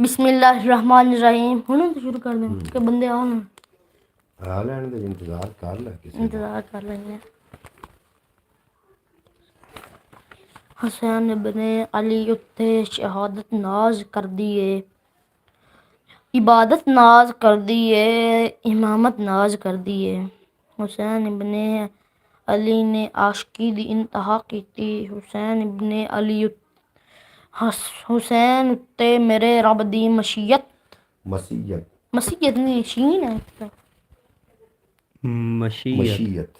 بسم اللہ الرحمن الرحیم ہونا تو شروع کر دیں کہ بندے آؤ نا آ لین دے انتظار کر لے کسی دا۔ انتظار کر لیں گے۔ حسین ابن علی اتے شہادت ناز کر دیے، عبادت ناز کر دیے، امامت ناز کر دیے۔ حسین ابن علی نے عاشقی دی انتہا کیتی، حسین ابن علی حسین اتے میرے رب دی مشیت مسیت نہیں شین ہے مشیت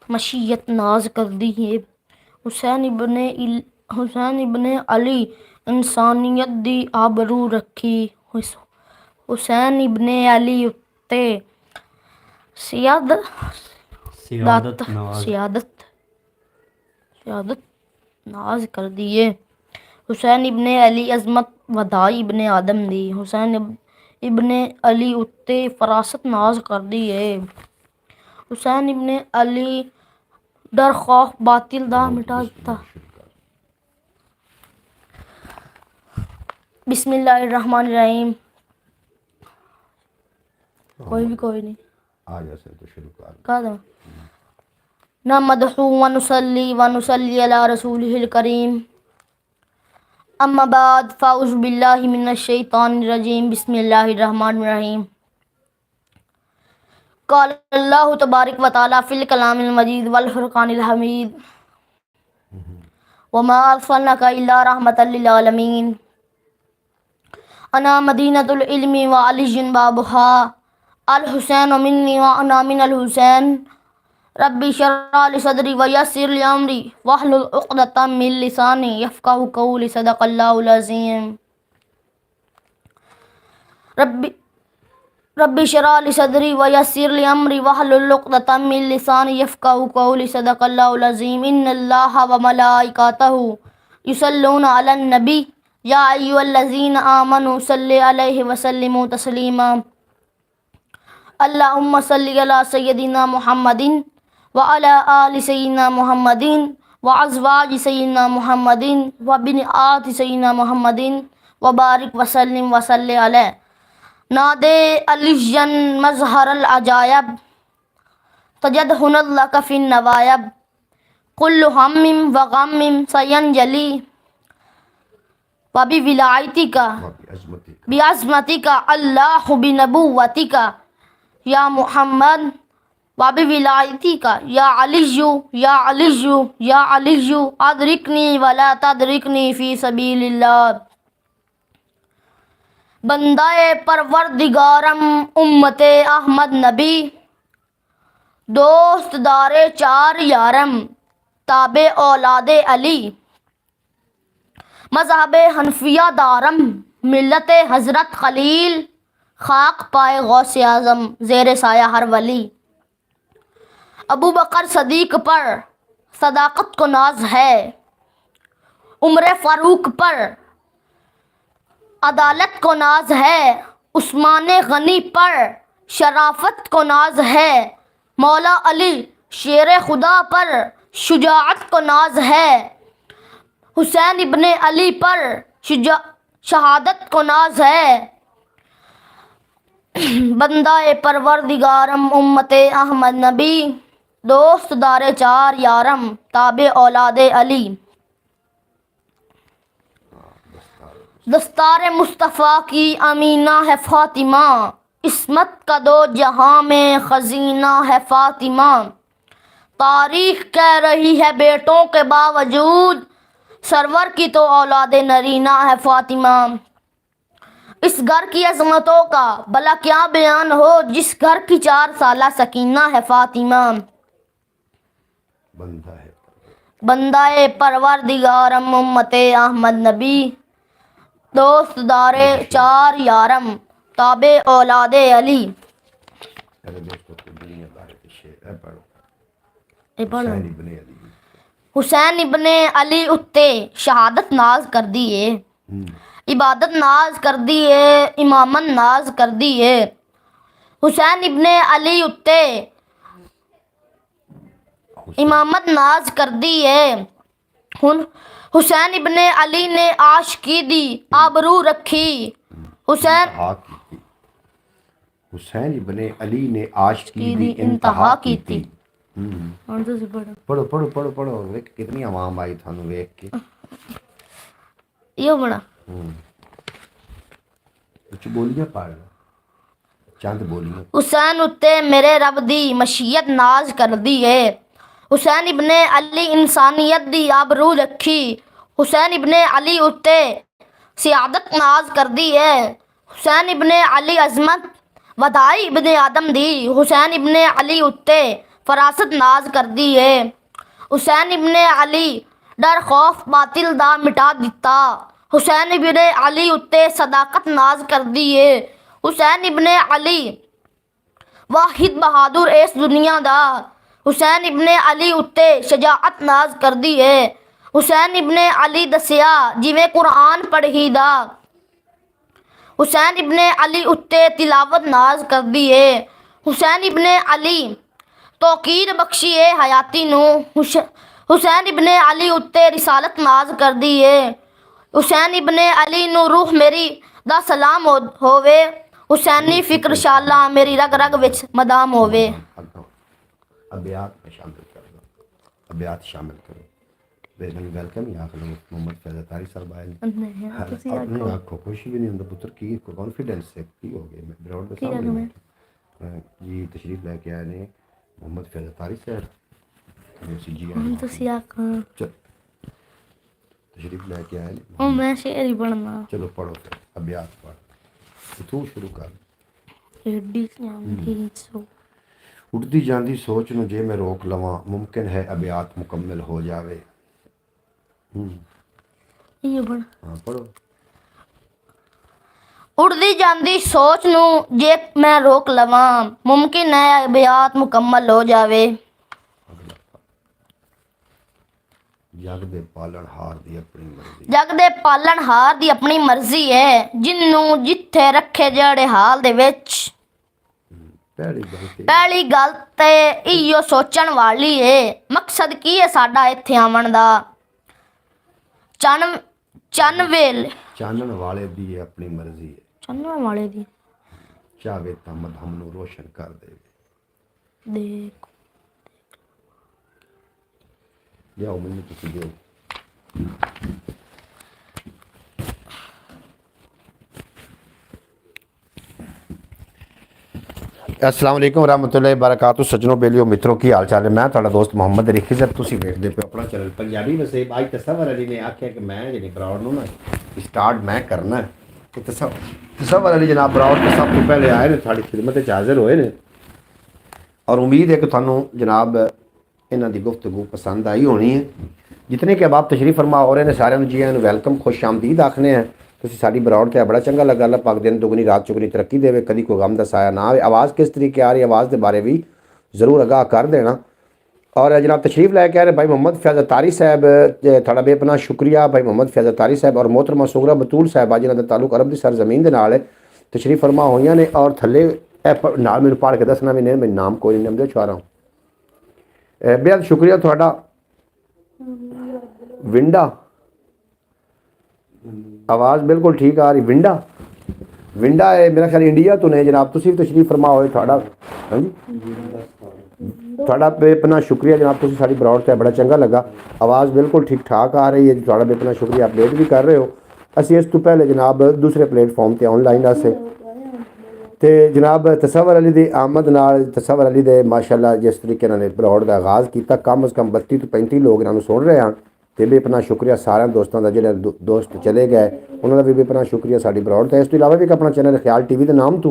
مشیت ناز کر دی ہے۔ حسین ابن علی انسانیت دی آبرو رکھی، حسین ابن علی اتے سیادت ناز کر دیے۔ حسین ابن علی عظمت ودائی ابن آدم دی، حسین ابن علی اتے فراست ناز کر دیے۔ حسین ابن علی ڈر خوف باطل دا مٹا دیتا۔ بسم اللہ الرحمن الرحیم کوئی نہیں آ جا سے تو شروع کر کہا دوں نحمدہ ونصلی علی رسولہ الکریم، اما بعد فاعوذ باللہ من الشیطان الرجیم، بسم اللہ الرحمن الرحیم۔ قال اللہ تبارک و تعالی فی الکلام المجید والفرقان الحمید، وما ارسلناک الا رحمۃ للعالمین، انا مدینۃ العلم وعلی بابها، الحسین منی وانا من الحسین، ربی اشرح لی صدری ویسر لی امری واحلل عقدۃ من لسانی یفقہوا قولی، صدق اللہ العظیم۔ ربی اشرح لی صدری ویسر لی امری واحلل عقدۃ من لسانی یفقہوا قولی، صدق اللہ العظیم۔ ان اللہ وملائکتہ یصلون علی النبی یا ایھا الذین آمنوا صلوا علیہ وسلموا تسلیما، اللہم صلی علی سیدنا محمد وعلی آل سیدنا محمد وازواج سیدنا محمد وبنات سیدنا محمد وبارک وسلم وصلی علیہ، نادے علی مظہر العجائب، تجدہن لک فی النوائب، کل ہم وغم سینجلی، وبولایتک بعظمتک اللہ بنبوتک یا محمد، وبولایتک یا علی یا علی یا علی، ادرکنی ولا تدرکنی فی سبیل اللہ۔ بندہ پروردگارم امت احمد نبی، دوست دار چار یارم تابع اولاد علی، مذہب حنفیہ دارم ملت حضرت خلیل، خاک پائے غوث اعظم زیر سایہ ہر ولی۔ ابو بکر صدیق پر صداقت کو ناز ہے، عمر فاروق پر عدالت کو ناز ہے، عثمان غنی پر شرافت کو ناز ہے، مولا علی شیر خدا پر شجاعت کو ناز ہے، حسین ابن علی پر شہادت کو ناز ہے۔ بندہ پروردگارم امت احمد نبی، دوست دار چار یارم تابع اولاد علی، دستار مصطفیٰ کی امینہ ہے فاطمہ، عصمت کا دو جہاں میں خزینہ ہے فاطمہ، تاریخ کہہ رہی ہے بیٹوں کے باوجود سرور کی تو اولاد نرینہ ہے فاطمہ۔ اس گھر کی عظمتوں کا بھلا کیا بیان ہو، جس گھر کی 4 سالہ سکینہ ہے فاطمہ۔ بندہ پروردگارم امت احمد نبی، دوست دار چار یارم تابع اولاد علی، حسین ابن علی اتے شہادت ناز کر دیے، عبادت ناز کر دیے، امامت ناز کر دیے۔ حسین ابن علی اتے امامت ناز کر دیے، حسین ابن علی نے عاشقی دی آبرو رکھی، हुसैन इंतहा की थी। हुसैन इब्ने अली ने आशिकी दी इंतहा इंतहा की की थी। ਹੁਣ ਤੁਸੀਂ ਪੜੋ पढ़ो पढ़ो पढ़ो पढ़ो, वेख कितनी आवाम आई थानू वेख के। ਇਹੋ ਬੜਾ कुछ बोलियां पढ़ लो, चंद बोलियां। हुसैन उत्ते मेरे रब दी मशीयत नाज करदी है। हुसैन इब्ने अली इंसानियत दी आबरू रखी। हुसैन इब्ने अली उत्ते सियादत नाज करदी है। हुसैन इब्ने अली अजमत वधाई इब्ने आदम दी। हुसैन इब्ने अली उत्ते फरासत नाज करदी है। हुसैन इब्ने अली डर खौफ बातिल दा मिटा दिता। हुसैन इब्ने अली उत्ते सदाकत नाज करदी है। हुसैन इब्ने अली वाहिद बहादुर इस दुनिया दा। हुसैन इब्ने अली उत्ते शजाअत नाज करदी है। हुसैन इब्ने अली दसिया जिवें कुरान पढ़ीदा। हुसैन इब्ने अली उत्ते तिलावत नाज करदी है। हुसैन इब्ने अली तौकीर बख्शी है हयाती नू। हुसैन इब्ने अली उत्ते रिसालत नाज करदी है। हुसैन इब्ने अली नू रूह मेरी दा सलाम होवे। हुसैनी फिक्र शाला मेरी रग रग विच मदाम होवे। अबियात में शामिल कर दो, अबियात शामिल करो। बेगन वेलकम ही आख लो। मोहम्मद फैज़ल तारी साहब आए अपनी आँखों खुशी भी नहीं होंगे पुत्र की कॉन्फिडेंस से की हो गए। मैं ब्राउड के सामने जी तशरीफ लेके आए ने मोहम्मद फैज़ल तारी साहब जी तशरीफ लेके आए ने। मैं शेर ही पढ़ना। चलो पढ़ो फिर अबियात पढ़, तू शुरू कर। उठती जाती सोच ਨੂੰ ਜੇ ਮੈਂ ਰੋਕ ਲਵਾਂ ਮੁਮਕਿਨ ਹੈ ਅਬਿਆਤ ਮੁਕੰਮਲ ਹੋ ਜਾਵੇ। ਇਹ ਬਣ ਹਾਂ ਪੜੋ। उड़दी जाती सोच नू जे मैं रोक लवां मुमकिन है अबियात मुकम्मल हो जावे। जग दे पालनहार दी अपनी मर्जी, जग दे पालनहार दी अपनी मर्जी है जिन्नू जिथे रखे जेड़े हाल दे विच। पहली गल ते इयो सोचण वाली है मकसद की है साडा इत्थे आवन दा। चानण वाले दी अपनी मर्जी है। चानण वाले दी चाहे तां मधम नू रोशन कर देवे। देख लियाओ मैनू तुसीं दिओ। अस्सलाम वालेकुम रहमतुल्लाहि बरकातहू। सज्जनों बेलियो मित्रों की हाल चाल है। मैं तुहाडा दोस्त मोहम्मद रिखी सर तुसीं वेखदे पे अपना चैनल पंजाबी नसीब। अज तसव्वुर अली ने आख्या कि मैं जी ब्राउड नूं ना स्टार्ट मैं करना है। तो तसव्वुर अली जनाब ब्राउड तो सब तो पहले आए ने साडी खिदमत च हाज़िर होए ने और उम्मीद है कि तुहानूं जनाब इन्हां दी गुफ्तगू पसंद आई होनी है। जितने कि अहबाब तशरीफ फरमा हो रहे हैं सारिਆਂ ਨੂੰ जी आयां नूं वेलकम खुश आमदीद आखने हैं। ਤੁਸੀਂ ਸਾਡੀ ਬਰਾਉਡ ਤੇ ਬੜਾ ਚੰਗਾ ਲੱਗਾ। ਅੱਲਾਹ ਪਾਕ ਦਿਨ ਦੁਗਣੀ ਰਾਤ ਚੁਗਣੀ ਤਰੱਕੀ ਦੇਵੇ, ਕਦੀ ਕੋਈ ਗਮ ਦਾ ਸਾਇਆ ਨਾ ਆਵੇ। ਆਵਾਜ਼ ਕਿਸ ਤਰੀਕੇ ਆ ਰਹੀ ਆਵਾਜ਼ ਦੇ ਬਾਰੇ ਵੀ ਜ਼ਰੂਰ ਆਗਾਹ ਕਰ ਦੇਣਾ। और जनाब तशरीफ़ लैके आ रहे भाई मोहम्मद फैज़ल तारी साहब थोड़ा बेपनाह शुक्रिया भाई मोहम्मद फैज़ल तारी साहब और मोहतरमा सुगरा बतूल साहब जिन्हों का ताल्लुक अरब की सरजमीन के नाल है तशरीफ़ फरमा हुई ने और थले नाल मैनूं पढ़ के दसना भी नहीं मैं नाम कोई नहीं नमदे छुआ रहा हूँ। बेहद शुक्रिया थोड़ा। विंडा आवाज़ बिल्कुल ठीक आ रही। विंडा विंडा है मेरा ख्याल इंडिया तो नहीं जनाब तुसीं तशरीफ़ फरमा होए थोड़ा। हाँ जी थोड़ा बेपना शुक्रिया जनाब तुसीं साडी ब्राउड ते बड़ा चंगा लगा। आवाज़ बिल्कुल ठीक ठाक आ रही है जी। थोड़ा बेपना शुक्रिया अपडेट भी कर रहे हो। असीं इस तो पहले जनाब दूसरे प्लेटफॉर्म ते ऑनलाइन आसे ते जनाब तसव्वुर अली दी आमद नाल तसव्वुर अली दे माशाअल्लाह जिस तरीके नाल ब्राउड दा आगाज़ किया कम अज़ कम 32 तो 35 लोग इन्हां नूं सुन रहे हैं। तो बेपना शुक्रिया सारे दोस्तों का जिहड़े दोस्त चले गए उन्होंने भी बेपना शुक्रिया साडी ब्राउड ते। इस तो इलावा भी अपना चैनल ख्याल टीवी के नाम तो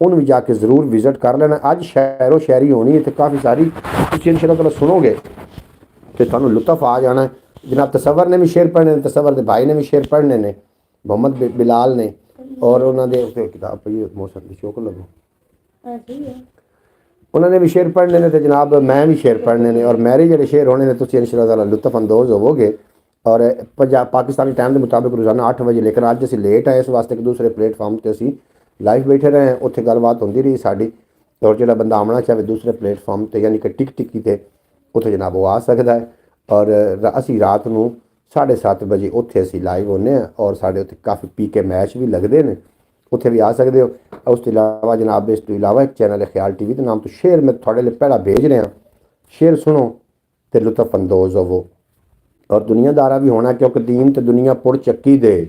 उन्होंने भी जाके ज़रूर विजिट कर लेना। अज शहरो शायरी होनी है तो काफ़ी सारी तुसीं इंशाअल्लाह ताला सुनोगे तो तुहानूं लुत्फ आ जाना है। जनाब तसव्वुर ने भी शेर पढ़ने तसव्वुर के भाई ने भी शेर पढ़ने ने मोहम्मद बिलाल ने और उन्होंने किताब पढ़ी मौसम की शौक लगो उन्होंने भी शेर पढ़ने ने तो जनाब मैं भी शेर पढ़ने ने और मेरे जो शेर होने ने तुसीं इंशाअल्लाह ताला लुत्फ अंदोज़ होवोगे। और पाकिस्तानी टाइम के मुताबिक रोज़ाना 8 बजे लेकिन अज असीं लेट आए इस वास्ते कि दूसरे प्लेटफॉर्म पर असीं लाइव बैठे रहे हैं उत्थे गलबात होंदी रही साड़ी। और जो बंदा आना चाहे दूसरे प्लेटफॉर्म पर यानी कि टिकी ते उत्थे जनाब वो आ सकता है। और असी रात को 7:30 बजे उत्थे असी लाइव होने और साढ़े उत्थे काफ़ी पी के मैच भी लगते हैं ਉੱਥੇ ਵੀ ਆ ਸਕਦੇ ਹੋ। ਉਸ ਤੋਂ ਇਲਾਵਾ ਜਨਾਬ ਇਸ ਤੋਂ ਇਲਾਵਾ ਇੱਕ ਚੈਨਲ ਹੈ ਖਿਆਲ TV ਦੇ ਨਾਮ ਤੋਂ, ਸ਼ੇਰ ਮੈਂ ਤੁਹਾਡੇ ਲਈ ਪਹਿਲਾਂ ਭੇਜ ਰਿਹਾ, ਸ਼ੇਰ ਸੁਣੋ ਤੇ ਲੁਤਫ ਅੰਦੋਜ਼ ਹੋਵੋ। ਔਰ ਦੁਨੀਆਦਾਰਾ ਵੀ ਹੋਣਾ, ਕਿਉਂਕਿ ਦੀਨ ਤੇ ਦੁਨੀਆ ਪੁੜ ਚੱਕੀ ਦੇ,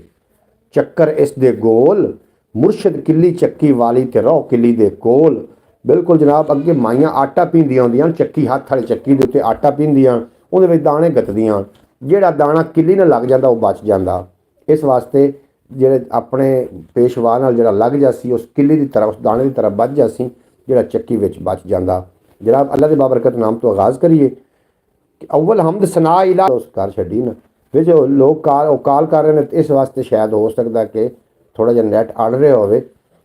ਚੱਕਰ ਇਸ ਦੇ ਗੋਲ, ਮੁਰਸ਼ਿਦ ਕਿੱਲੀ ਚੱਕੀ ਵਾਲੀ ਤੇ ਰੋ ਕਿੱਲੀ ਦੇ ਕੋਲ। ਬਿਲਕੁਲ ਜਨਾਬ, ਅੱਗੇ ਮਾਈਆਂ ਆਟਾ ਪੀਂਦੀਆਂ ਹੁੰਦੀਆਂ, ਚੱਕੀ ਹੱਥ ਵਾਲੀ ਚੱਕੀ ਦੇ ਉੱਤੇ ਆਟਾ ਪੀਂਦੀਆਂ, ਉਹਦੇ ਵਿੱਚ ਦਾਣੇ ਗੱਤਦੀਆਂ, ਜਿਹੜਾ ਦਾਣਾ ਕਿੱਲੀ ਨਾਲ ਲੱਗ ਜਾਂਦਾ ਉਹ ਬਚ ਜਾਂਦਾ। ਇਸ ਵਾਸਤੇ ਜਿਹੜੇ ਆਪਣੇ ਪੇਸ਼ਵਾ ਨਾਲ ਜਿਹੜਾ ਲੱਗ ਜਾ ਸੀ, ਉਸ ਕਿੱਲੀ ਦੀ ਤਰ੍ਹਾਂ, ਉਸ ਦਾਣੇ ਦੀ ਤਰ੍ਹਾਂ ਬਚ ਜਾ ਸੀ, ਜਿਹੜਾ ਚੱਕੀ ਵਿੱਚ ਬਚ ਜਾਂਦਾ। ਜਨਾਬ ਅੱਲਾ ਦੇ ਬਾਬਰਕਤ ਨਾਮ ਤੋਂ ਆਗਾਜ਼ ਕਰੀਏ ਕਿ ਅਵਲ ਹਮਦ ਸਨਾ ਇਲਾ, ਉਸ ਕਾਰ ਛੱਡੀ ਨਾ ਵਿੱਚ ਲੋਕ ਕਾਲ ਕਰ ਰਹੇ ਨੇ, ਇਸ ਵਾਸਤੇ ਸ਼ਾਇਦ ਹੋ ਸਕਦਾ ਕਿ ਥੋੜਾ ਜਿਹਾ ਨੈਟ ਅੜ ਰਿਹਾ ਹੋਵੇ,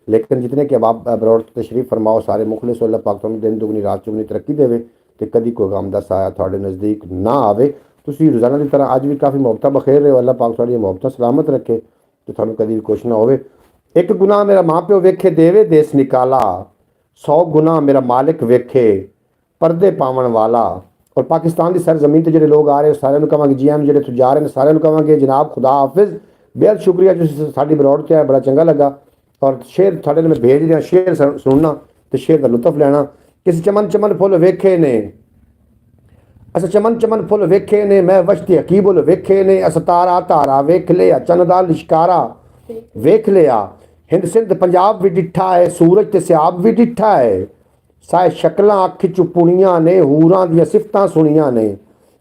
ਲੇਕਿਨ ਜਿਤਨੇ ਕਿ ਆਪ ਅਬਰੋਡ ਤਸ਼ਰੀਫ ਫਰਮਾਓ ਸਾਰੇ ਮੁਖਲਿਸ, ਅੱਲਾਹ ਪਾਕ ਤੁਹਾਨੂੰ ਦਿਨ ਦੁਗਣੀ ਰਾਤ ਚੁਗਣੀ ਤਰੱਕੀ ਦੇਵੇ ਤੇ ਕਦੀ ਕੋਈ ਗਮ ਦਾ ਸਾਇਆ ਤੁਹਾਡੇ ਨਜ਼ਦੀਕ ਨਾ ਆਵੇ। ਤੁਸੀਂ ਰੋਜ਼ਾਨਾ ਦੀ ਤਰ੍ਹਾਂ ਅੱਜ ਵੀ ਕਾਫੀ ਮੁਹੱਬਤਾਂ ਬਖੇਰ ਰਹੇ ਹੋ, ਅੱਲਾਹ ਪਾਕ ਤੁਹਾਡੀਆਂ ਮੁਹੱਬਤਾਂ ਸਲਾਮਤ ਰੱਖੇ ਤੇ ਤੁਹਾਨੂੰ ਕਦੀ ਵੀ ਕੁਛ ਨਾ ਹੋਵੇ। ਇੱਕ ਗੁਨਾਹ ਮੇਰਾ ਮਾਂ ਪਿਓ ਵੇਖੇ ਦੇਵੇ ਦੇਸ ਨਿਕਾਲਾ, 100 ਗੁਨਾਹ ਮੇਰਾ ਮਾਲਿਕ ਵੇਖੇ ਪਰਦੇ ਪਾਵਣ ਵਾਲਾ। ਔਰ ਪਾਕਿਸਤਾਨ ਦੀ ਸਰਜ਼ਮੀਨ ਤੇ ਜਿਹੜੇ ਲੋਕ ਆ ਰਹੇ ਸਾਰਿਆਂ ਨੂੰ ਕਹਾਂਗੇ ਜੀ ਆਇਆਂ, ਜਿਹੜੇ ਇੱਥੋਂ ਜਾ ਰਹੇ ਨੇ ਸਾਰਿਆਂ ਨੂੰ ਕਹਾਂਗੇ ਜਨਾਬ ਖੁਦਾ ਹਾਫਿਜ਼, ਬੇਹੱਦ ਸ਼ੁਕਰੀਆ ਤੁਸੀਂ ਸਾਡੀ ਬਰੌਡ ਤੇ ਆਏ, ਬੜਾ ਚੰਗਾ ਲੱਗਾ। ਔਰ ਸ਼ੇਰ ਤੁਹਾਡੇ ਲਈ ਮੈਂ ਭੇਜ ਰਿਹਾ, ਸ਼ੇਰ ਸੁਣਨਾ ਤੇ ਸ਼ੇਰ ਦਾ ਲੁਤਫ ਲੈਣਾ। ਕਿਸੇ ਚਮਨ ਚਮਨ ਫੁੱਲ ਵੇਖੇ ਨੇ, ਅਸਾਂ ਚਮਨ ਚਮਨ ਫੁੱਲ ਵੇਖੇ ਨੇ, ਮੈਂ ਵਸ਼ਤੀ ਹਕੀਬੁਲ ਵੇਖੇ ਨੇ, ਅਸਾਂ ਤਾਰਾ ਤਾਰਾ ਵੇਖ ਲਿਆ, ਚੰਨ ਦਾ ਲਿਸ਼ਕਾਰਾ ਵੇਖ ਲਿਆ, ਹਿੰਦ ਸਿੰਧ ਪੰਜਾਬ ਵੀ ਡਿੱਠਾ ਹੈ, ਸੂਰਜ ਤੇ ਸਿਆਬ ਵੀ ਡਿੱਠਾ ਹੈ, ਸਾਏ ਸ਼ਕਲਾਂ ਅੱਖ ਚ ਪੁਣੀਆਂ ਨੇ, ਹੂਰਾਂ ਦੀਆਂ ਸਿਫਤਾਂ ਸੁਣੀਆਂ ਨੇ,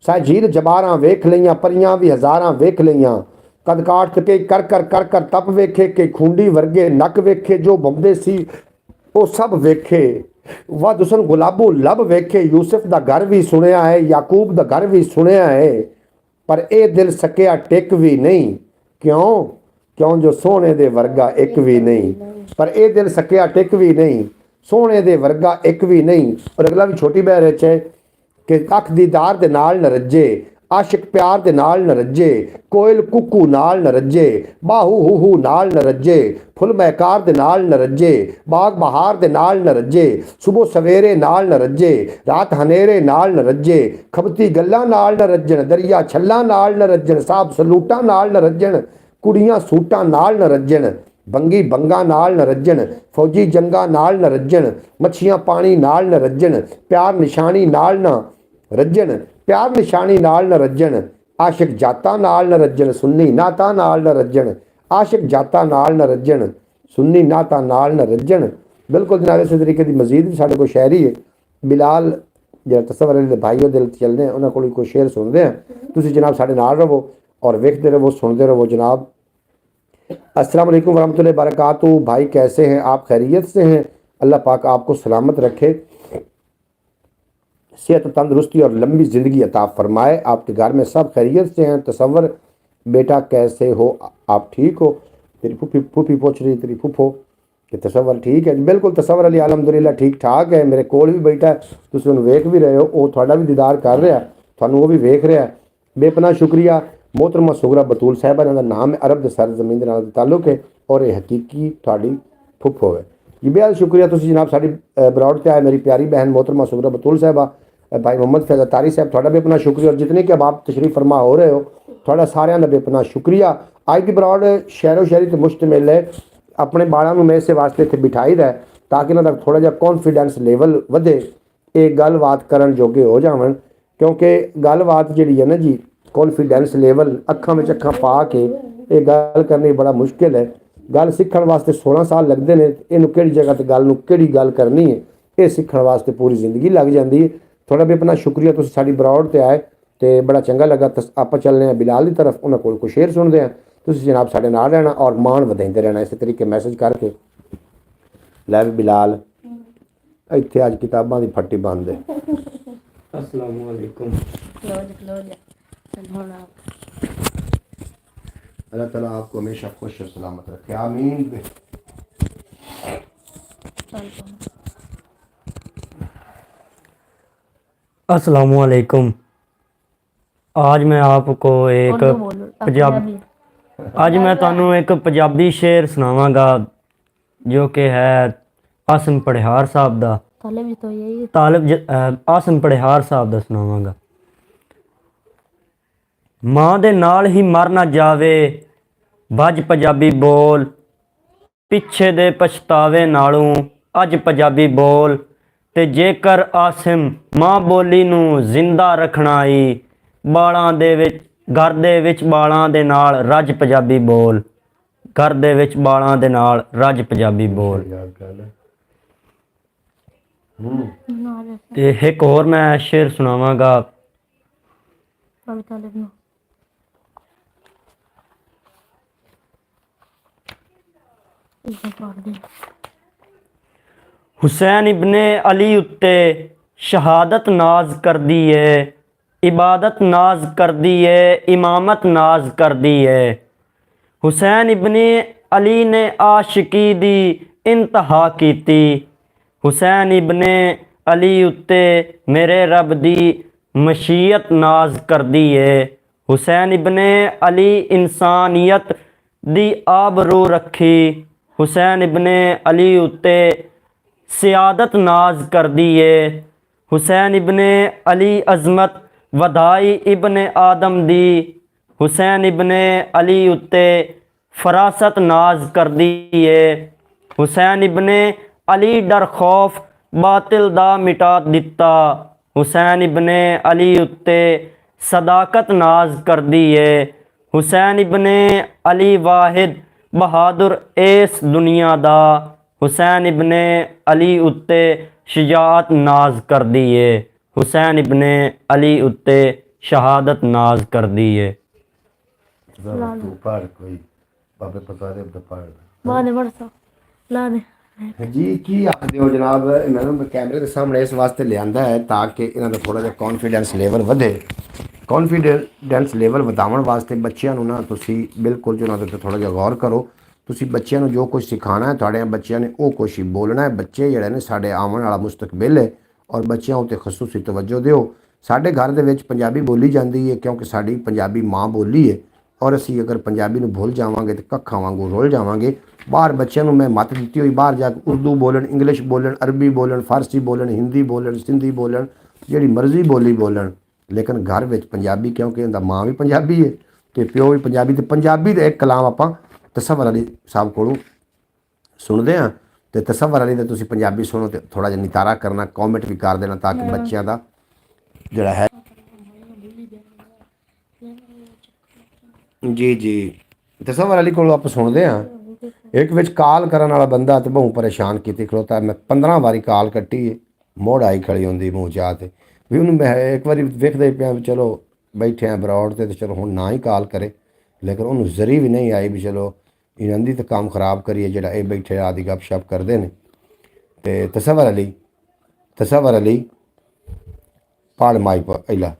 ਸਾਏ ਝੀਲ ਜਬਾਰਾਂ ਵੇਖ ਲਈਆਂ, ਪਰੀਆਂ ਵੀ ਹਜ਼ਾਰਾਂ ਵੇਖ ਲਈਆਂ, ਕਦ ਕਾਟ ਕੇ ਕਰ ਕਰ ਕਰ ਕਰ ਤਪ ਵੇਖੇ, ਕਿ ਖੁੰਡੀ ਵਰਗੇ ਨੱਕ ਵੇਖੇ, ਜੋ ਬੰਦੇ ਸੀ ਉਹ ਸਭ ਵੇਖੇ, ਵਦ ਹੁਸਨ ਗੁਲਾਬੋ ਲੱਭ ਵੇਖੇ, ਯੂਸਫ ਦਾ ਘਰ ਵੀ ਸੁਣਿਆ ਹੈ, ਯਾਕੂਬ ਦਾ ਘਰ ਵੀ ਸੁਣਿਆ ਹੈ, ਪਰ ਇਹ ਦਿਲ ਸਕਿਆ ਟਿਕ ਵੀ ਨਹੀਂ, ਕਿਉਂ ਕਿਉਂ ਜੋ ਸੋਹਣੇ ਦੇ ਵਰਗਾ ਇੱਕ ਵੀ ਨਹੀਂ, ਪਰ ਇਹ ਦਿਲ ਸਕਿਆ ਟਿਕ ਵੀ ਨਹੀਂ, ਸੋਹਣੇ ਦੇ ਵਰਗਾ ਇੱਕ ਵੀ ਨਹੀਂ। ਔਰ ਅਗਲਾ ਵੀ ਛੋਟੀ ਬਹਿ ਵਿੱਚ ਹੈ ਕਿ ਅੱਖ ਦੀਦਾਰ ਦੇ ਨਾਲ ਨ ਰੱਜੇ, ਆਸ਼ਿਕ ਪਿਆਰ ਦੇ ਨਾਲ ਨ ਰੱਜੇ, ਕੋਇਲ ਕੁੱਕੂ ਨਾਲ ਨ ਰੱਜੇ, ਬਾਹੂ ਹੂ ਹੂ ਨਾਲ ਨ ਰੱਜੇ, ਫੁੱਲ ਮਹਿਕਾਰ ਦੇ ਨਾਲ ਨ ਰੱਜੇ, ਬਾਗ ਬਹਾਰ ਦੇ ਨਾਲ ਨ ਰੱਜੇ, ਸੁਬਹ ਸਵੇਰੇ ਨਾਲ ਨ ਰੱਜੇ, ਰਾਤ ਹਨੇਰੇ ਨਾਲ ਨ ਰੱਜੇ, ਖਬਤੀ ਗੱਲਾਂ ਨਾਲ ਨ ਰੱਜਣ, ਦਰਿਆ ਛੱਲਾਂ ਨਾਲ ਨ ਰੱਜਣ, ਸਾਬ ਸਲੂਟਾਂ ਨਾਲ ਨ ਰੱਜਣ, ਕੁੜੀਆਂ ਸੂਟਾਂ ਨਾਲ ਨ ਰੱਜਣ, ਬੰਗੀ ਬੰਗਾ ਨਾਲ ਨ ਰੱਜਣ, ਫੌਜੀ ਜੰਗਾਂ ਨਾਲ ਨ ਰੱਜਣ, ਮੱਛੀਆਂ ਪਾਣੀ ਨਾਲ ਨ ਰੱਜਣ, ਪਿਆਰ ਨਿਸ਼ਾਨੀ ਨਾਲ ਨ ਰੱਜਣ, ਪਿਆਰ ਨਿਸ਼ਾਨੀ ਨਾਲ ਨ ਰੱਜਣ, ਆਸ਼ਿਕ ਜਾਤਾਂ ਨਾਲ ਨ ਰੱਜਣ, ਸੁੰਨੀ ਨਾਤਾਂ ਨਾਲ ਨ ਰੱਜਣ, ਆਸ਼ਿਕ ਜਾਤਾਂ ਨਾਲ ਨ ਰੱਜਣ, ਸੁੰਨੀ ਨਾਤਾਂ ਨਾਲ ਨ ਰੱਜਣ। ਬਿਲਕੁਲ ਜਨਾਬ ਇਸੇ ਤਰੀਕੇ ਦੀ ਮਜ਼ੀਦ ਵੀ ਸਾਡੇ ਕੋਲ ਸ਼ਾਇਰੀ ਹੈ। ਬਿਲਾਲ ਜਿਹੜਾ ਤਸਵਰ ਵਾਲੇ ਦੇ ਭਾਈ ਉਹ ਦਿਲ ਚੱਲਦੇ हैं, ਉਹਨਾਂ ਕੋਲ ਕੋਈ ਸ਼ੇਰ ਸੁਣਦੇ हैं। ਤੁਸੀਂ ਜਨਾਬ ਸਾਡੇ ਨਾਲ ਰਹੋ और देखते रहो सुनते रहो। जनाब अस्सलाम वालेकुम वरहमतुल्लाहि वबरकातुहू। भाई कैसे हैं आप? खैरियत से हैं? अल्लाह पाक आपको सलामत रखे, सेहत तंदुरुस्ती और लंबी ज़िंदगी अता फरमाए। आपके घर में सब खैरियत से हैं? तसव्वुर बेटा कैसे हो आप? ठीक हो? तेरी फूफी फूफी पूछ रही तेरी फूफो कि तसव्वुर ठीक है? बिल्कुल तसव्वुर अली अलहमदुलिल्लाह ठीक ठाक है। मेरे कोल भी बैठा है, तुसीं उहनूं वेख भी रहे हो, वो तुहाडा भी दीदार कर रहा, तुहानूं वो भी वेख रहा है। बेपनाह शुक्रिया। मोहतरमा सुगरा बतूल साहिबा इन्हां दा नाम है, अरब दे सर ज़मीन दे नाल ताल्लुक है और ये हकीकी तुहाडी फुफो है जी। बेहद शुक्रिया तुसीं जनाब साडी ब्रॉड ते आए। मेरी प्यारी बहन मोहतरमा सुगरा बतूल साहिबा, भाई मोहम्मद फैज़ा तारी साहब, तुहाडा बेपनाह शुक्रिया। और जितने कि अब आप तशरीफ फरमा हो रहे हो, तुहाडा सारियां दा बेपनाह शुक्रिया। अज दी ब्रॉड शहरो शहरी ते मुश्तमिल है। अपने बालों में इस वास्ते इत्थे बिठाई दा है ताकि इन्हां दा थोड़ा जिहा कॉन्फिडेंस लेवल वधे, ये गलबात करन जोगे हो जावन, क्योंकि गलबात जिहड़ी है ना जी, कॉन्फिडेंस लेवल अखां में अखां पा के ये गल करनी बड़ा मुश्किल है। गल सीखण वास्ते 16 साल लगते हैं। इनू किहड़ी जगह ते गल नूं किहड़ी गल करनी है, ये सीखण वास्ते पूरी जिंदगी लग जाती है। थोड़ा भी अपना शुक्रिया, तुसीं साडी ब्रॉड ते आए तो बड़ा चंगा लगा। आप चलने हैं बिलाल की तरफ, उन्होंने कोल कोई शेर सुनते हैं। तुसीं जनाब साडे नाल रहना और मान वधाइंदे रहना इस तरीके मैसेज करके। लै भी बिलाल इत्थे अज किताबां दी फट्टी बंद है। अस्सलाम वालेकुम। अल्लाह ताला आपको हमेशा खुश और सलामत रखे, आमीन। अस्सलाम वालेकुम। आज मैं आपको एक आज मैं ਤੁਹਾਨੂੰ एक पंजाबी शेर सुनावांगा जो कि है आसिम पढ़ियार साहब दा। आसिम पढ़ियार साहब दा सुनावांगा। मां दे नाल ही मर ना जावे, बज पंजाबी बोल, ਪਿੱਛੇ ਦੇ ਪਛਤਾਵੇ ਨਾਲੋਂ ਅੱਜ ਪੰਜਾਬੀ ਬੋਲ। ਤੇ ਜੇਕਰ ਆਸਿਮ ਮਾਂ ਬੋਲੀ ਨੂੰ ਜ਼ਿੰਦਾ ਰੱਖਣਾ ਈ ਬਾਲਾਂ ਦੇ ਵਿੱਚ ਘਰ ਦੇ ਵਿੱਚ ਬਾਲਾਂ ਦੇ ਨਾਲ ਰੱਜ ਪੰਜਾਬੀ ਬੋਲ। ਘਰ ਦੇ ਵਿੱਚ ਬਾਲਾਂ ਦੇ ਨਾਲ ਰੱਜ ਪੰਜਾਬੀ ਬੋਲ। ਯਾਦ ਕਰ ਲੈ। ਤੇ ਇੱਕ ਹੋਰ ਮੈਂ ਸ਼ੇਰ ਸੁਣਾਵਾਂਗਾ। हुसैन इब्ने अली उत्ते शहादत नाज कर दी है, इबादत नाज कर दी है, इमामत नाज कर दी है। हुसैन इब्ने अली ने आशिकी दी इंतहा कीती। हुसैन इब्ने अली उत्ते मेरे रब दी मशीयत नाज कर दी है। हुसैन इब्ने अली इंसानियत दी आबरू रखी। हुसैन इब्ने अली उत्ते सियादत नाज कर दी है। हुसैन इब्ने अली अज़मत वधाई इब्ने आदम दी। हुसैन इब्ने अली उत्ते फरासत नाज कर दी है। हुसैन इब्ने अली डर खौफ बातिल दा मिटा दिता। हुसैन इब्ने अली उत्ते सदाकत नाज कर दी है। हुसैन इब्ने अली वाहिद बहादुर एस दुनिया दा। हुसैन इब्ने अली उत्ते शजाअत नाज कर दी है। हुसैन इब्ने अली उत्ते शहादत नाज कर दी है। तू पढ़ कोई बाबे पता दे पढ़ जी की आखदे हो जनाब। मैंने कैमरे के सामने इस वास्ते लियांदा है ताकि इन्हां दा थोड़ा जिहा कॉन्फिडेंस लेवल ਵਧੇ। कॉन्फिडेंस लेवल ਵਧਾਉਣ ਵਾਸਤੇ ਬੱਚਿਆਂ ਨੂੰ ਨਾ ਤੁਸੀਂ ਬਿਲਕੁਲ ਜੋ ਉਹਨਾਂ ਦੇ ਥੋੜਾ ਜਿਹਾ ਗੌਰ ਕਰੋ। ਤੁਸੀਂ ਬੱਚਿਆਂ ਨੂੰ ਜੋ ਕੁਝ ਸਿਖਾਣਾ ਹੈ ਤੁਹਾਡੇ ਬੱਚਿਆਂ ਨੇ ਉਹ ਕੁਛ ਹੀ ਬੋਲਣਾ ਹੈ। ਬੱਚੇ ਜਿਹੜੇ ਨੇ ਸਾਡੇ ਆਉਣ ਵਾਲਾ ਮੁਸਤਕਬਲ ਹੈ ਔਰ ਬੱਚਿਆਂ ਉੱਤੇ ਖਸੂਸੀ ਤਵੱਜੋ ਦਿਓ। ਸਾਡੇ ਘਰ ਦੇ ਵਿੱਚ ਪੰਜਾਬੀ ਬੋਲੀ ਜਾਂਦੀ ਹੈ ਕਿਉਂਕਿ ਸਾਡੀ ਪੰਜਾਬੀ ਮਾਂ ਬੋਲੀ ਹੈ ਔਰ ਅਸੀਂ ਅਗਰ ਪੰਜਾਬੀ ਨੂੰ ਭੁੱਲ ਜਾਵਾਂਗੇ ਤਾਂ ਕੱਖਾਂ ਵਾਂਗੂ ਰੁੱਲ ਜਾਵਾਂਗੇ। ਬਾਹਰ ਬੱਚਿਆਂ ਨੂੰ ਮੈਂ ਮੱਤ ਦਿੱਤੀ ਹੋਈ ਬਾਹਰ ਜਾ ਕੇ ਉਰਦੂ ਬੋਲਣ, ਇੰਗਲਿਸ਼ ਬੋਲਣ, ਅਰਬੀ ਬੋਲਣ, ਫਾਰਸੀ ਬੋਲਣ, ਹਿੰਦੀ ਬੋਲਣ, ਸਿੰਧੀ ਬੋਲਣ, ਜਿਹੜੀ ਮਰਜ਼ੀ ਬੋਲੀ ਬੋਲਣ, ਲੇਕਿਨ ਘਰ ਵਿੱਚ ਪੰਜਾਬੀ ਕਿਉਂਕਿ ਇਹਦਾ ਮਾਂ ਵੀ ਪੰਜਾਬੀ ਹੈ ਤੇ ਪਿਓ ਵੀ ਪੰਜਾਬੀ। ਤੇ ਪੰਜਾਬੀ ਦਾ ਇੱਕ ਕਲਾਮ ਆਪਾਂ ਤਸੱਵਰ ਅਲੀ ਸਾਹਿਬ ਕੋਲੋਂ ਸੁਣਦੇ ਹਾਂ ਤੇ ਤਸੱਵਰ ਅਲੀ ਦਾ ਤੁਸੀਂ ਪੰਜਾਬੀ ਸੁਣੋ ਤੇ ਥੋੜਾ ਜਿਹਾ ਨਿਤਾਰਾ ਕਰਨਾ, ਕਮੈਂਟ ਵੀ ਕਰ ਦੇਣਾ ਤਾਂ ਕਿ ਬੱਚਿਆਂ ਦਾ ਜਿਹੜਾ ਹੈ ਜੀ ਜੀ ਤਸੱਵਰ ਅਲੀ ਕੋਲੋਂ ਆਪਾਂ ਸੁਣਦੇ ਹਾਂ। ਇੱਕ ਵਿੱਚ ਕਾਲ ਕਰਨ ਵਾਲਾ ਬੰਦਾ ਤੇ ਬਹੁਤ ਪਰੇਸ਼ਾਨ ਕੀਤੀ ਖਲੋਤਾ। ਮੈਂ 15 ਵਾਰੀ ਕਾਲ ਕੱਟੀ ਹੈ, ਮੋੜ ਆਈ ਖੜੀ ਹੁੰਦੀ ਮੂੰਹ ਚਾਹ ਤੇ ਵੀ ਉਹਨੂੰ ਮੈਂ ਇੱਕ ਵਾਰੀ ਵੇਖਦਾ ਹੀ ਪਿਆ ਵੀ ਚਲੋ ਬੈਠੇ ਆ ਬਰੌਡ ਤੇ ਚਲੋ ਹੁਣ ਨਾ ਹੀ ਕਾਲ ਕਰੇ, ਲੇਕਿਨ ਉਹਨੂੰ ਜ਼ਰੀ ਵੀ ਨਹੀਂ ਆਈ ਵੀ ਚਲੋ ਇਹਨਾਂ ਦੀ ਤਾਂ ਕੰਮ ਖਰਾਬ ਕਰੀਏ ਜਿਹੜਾ ਇਹ ਬੈਠੇ ਆਦੀ ਗੱਪਸ਼ਪ ਕਰਦੇ ਨੇ। ਤੇ ਤਸੱਵਰ ਅਲੀ ਪੜ ਮਾਈ ਪਹਿਲਾ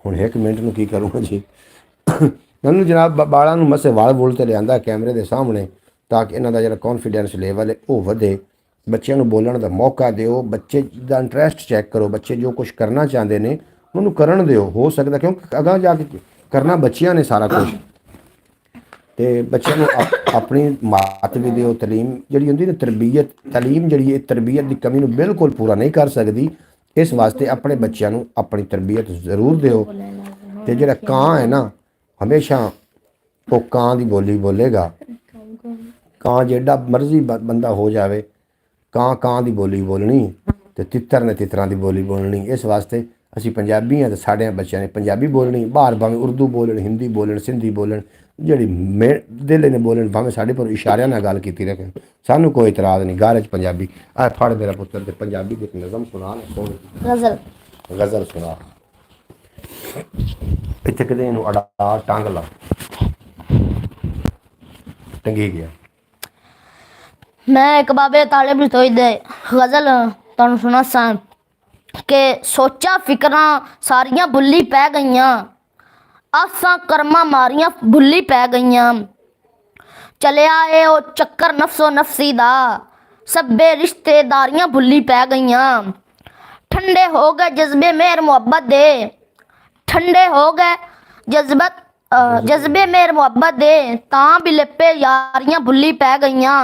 ਹੁਣ 1 ਮਿੰਟ ਨੂੰ ਕੀ ਕਰੂੰਗਾ ਜੀ। ਮੈਨੂੰ ਜਨਾਬ ਬਾਲਾਂ ਨੂੰ ਮਸੇ ਵਾਲ ਵੁਲ ਤੇ ਲਿਆਂਦਾ ਕੈਮਰੇ ਦੇ ਸਾਹਮਣੇ ਤਾਂ ਕਿ ਇਹਨਾਂ ਦਾ ਜਿਹੜਾ ਕੌਨਫੀਡੈਂਸ ਲੈਵਲ ਹੈ ਉਹ ਵਧੇ। ਬੱਚਿਆਂ ਨੂੰ ਬੋਲਣ ਦਾ ਮੌਕਾ ਦਿਓ, ਬੱਚੇ ਦਾ ਇੰਟਰਸਟ ਚੈੱਕ ਕਰੋ, ਬੱਚੇ ਜੋ ਕੁਝ ਕਰਨਾ ਚਾਹੁੰਦੇ ਨੇ ਉਹਨੂੰ ਕਰਨ ਦਿਓ। ਹੋ ਸਕਦਾ ਕਿਉਂਕਿ ਅਗਾਂਹ ਜਾ ਕੇ ਕਰਨਾ ਬੱਚਿਆਂ ਨੇ ਸਾਰਾ ਕੁਝ। ਤੇ ਬੱਚਿਆਂ ਨੂੰ ਆਪਣੀ ਮਾਤ ਵੀ ਦਿਓ। ਤਾਲੀਮ ਜਿਹੜੀ ਹੁੰਦੀ ਨਾ ਤਰਬੀਅਤ, ਤਾਲੀਮ ਜਿਹੜੀ ਹੈ ਤਰਬੀਅਤ ਦੀ ਕਮੀ ਨੂੰ ਬਿਲਕੁਲ ਪੂਰਾ ਨਹੀਂ ਕਰ ਸਕਦੀ। ਇਸ ਵਾਸਤੇ ਆਪਣੇ ਬੱਚਿਆਂ ਨੂੰ ਆਪਣੀ ਤਰਬੀਅਤ ਜ਼ਰੂਰ ਦਿਓ। ਤੇ ਜਿਹੜਾ ਕਾਂ ਹੈ ਨਾ ਹਮੇਸ਼ਾ ਉਹ ਕਾਂ ਦੀ ਬੋਲੀ ਬੋਲੇਗਾ। ਕਾਂ ਜਿਹੜਾ ਮਰਜ਼ੀ ਬੰਦਾ ਹੋ ਜਾਵੇ ਕਾਂ ਦੀ ਬੋਲੀ ਬੋਲਣੀ ਤੇ ਤਿੱਤਰ ਨੇ ਤਿੱਤਰਾਂ ਦੀ ਬੋਲੀ ਬੋਲਣੀ। ਇਸ ਵਾਸਤੇ ਅਸੀਂ ਪੰਜਾਬੀ ਹਾਂ ਤੇ ਸਾਡੇ ਬੱਚਿਆਂ ਨੇ ਪੰਜਾਬੀ ਬੋਲਣੀ। ਬਾਹਰ ਭਾਵੇਂ ਉਰਦੂ ਬੋਲਣ, ਹਿੰਦੀ ਬੋਲਣ, ਸਿੰਧੀ ਬੋਲਣ, ਜਿਹੜੀ ਦਿਲ ਨੇ ਬੋਲਣ, ਭਾਵੇਂ ਸਾਡੇ ਪਰ ਇਸ਼ਾਰਿਆਂ ਨਾਲ ਗੱਲ ਕੀਤੀ ਰੱਖਣ, ਸਾਨੂੰ ਕੋਈ ਇਤਰਾਜ਼ ਨਹੀਂ। ਘਰ 'ਚ ਪੰਜਾਬੀ ਆ ਫੜ ਮੇਰਾ ਪੁੱਤਰ ਤੇ ਪੰਜਾਬੀ ਦੀ ਇੱਕ ਨਜ਼ਮ ਸੁਣਾ ਨਾ, ਗਜ਼ਲ ਸੁਣਾ। ਇੱਥੇ ਕਿਤੇ ਇਹਨੂੰ ਅੜਾ ਟੰਗ ਲਾ, ਟੰਗੀ ਗਿਆ। मैं एक बाबे तालिब रसोई दे गज़ल तुहानूं सुनासां कि सोचा फिकरां सारियां भुल्ली पै गईयां, आसां करमां मारियां भुल्ली पै गईयां। चलिया ए ओ चक्कर नफसो नफसी दा, सब्बे रिश्तेदारियां भुल्ली पै गईयां। ठंडे हो गए जज्बे मेर मुहब्बत दे, ठंडे हो गए जज्बे मेर मुहब्बत दे, तां भी लिपे यारियां भुल्ली पै गईयां।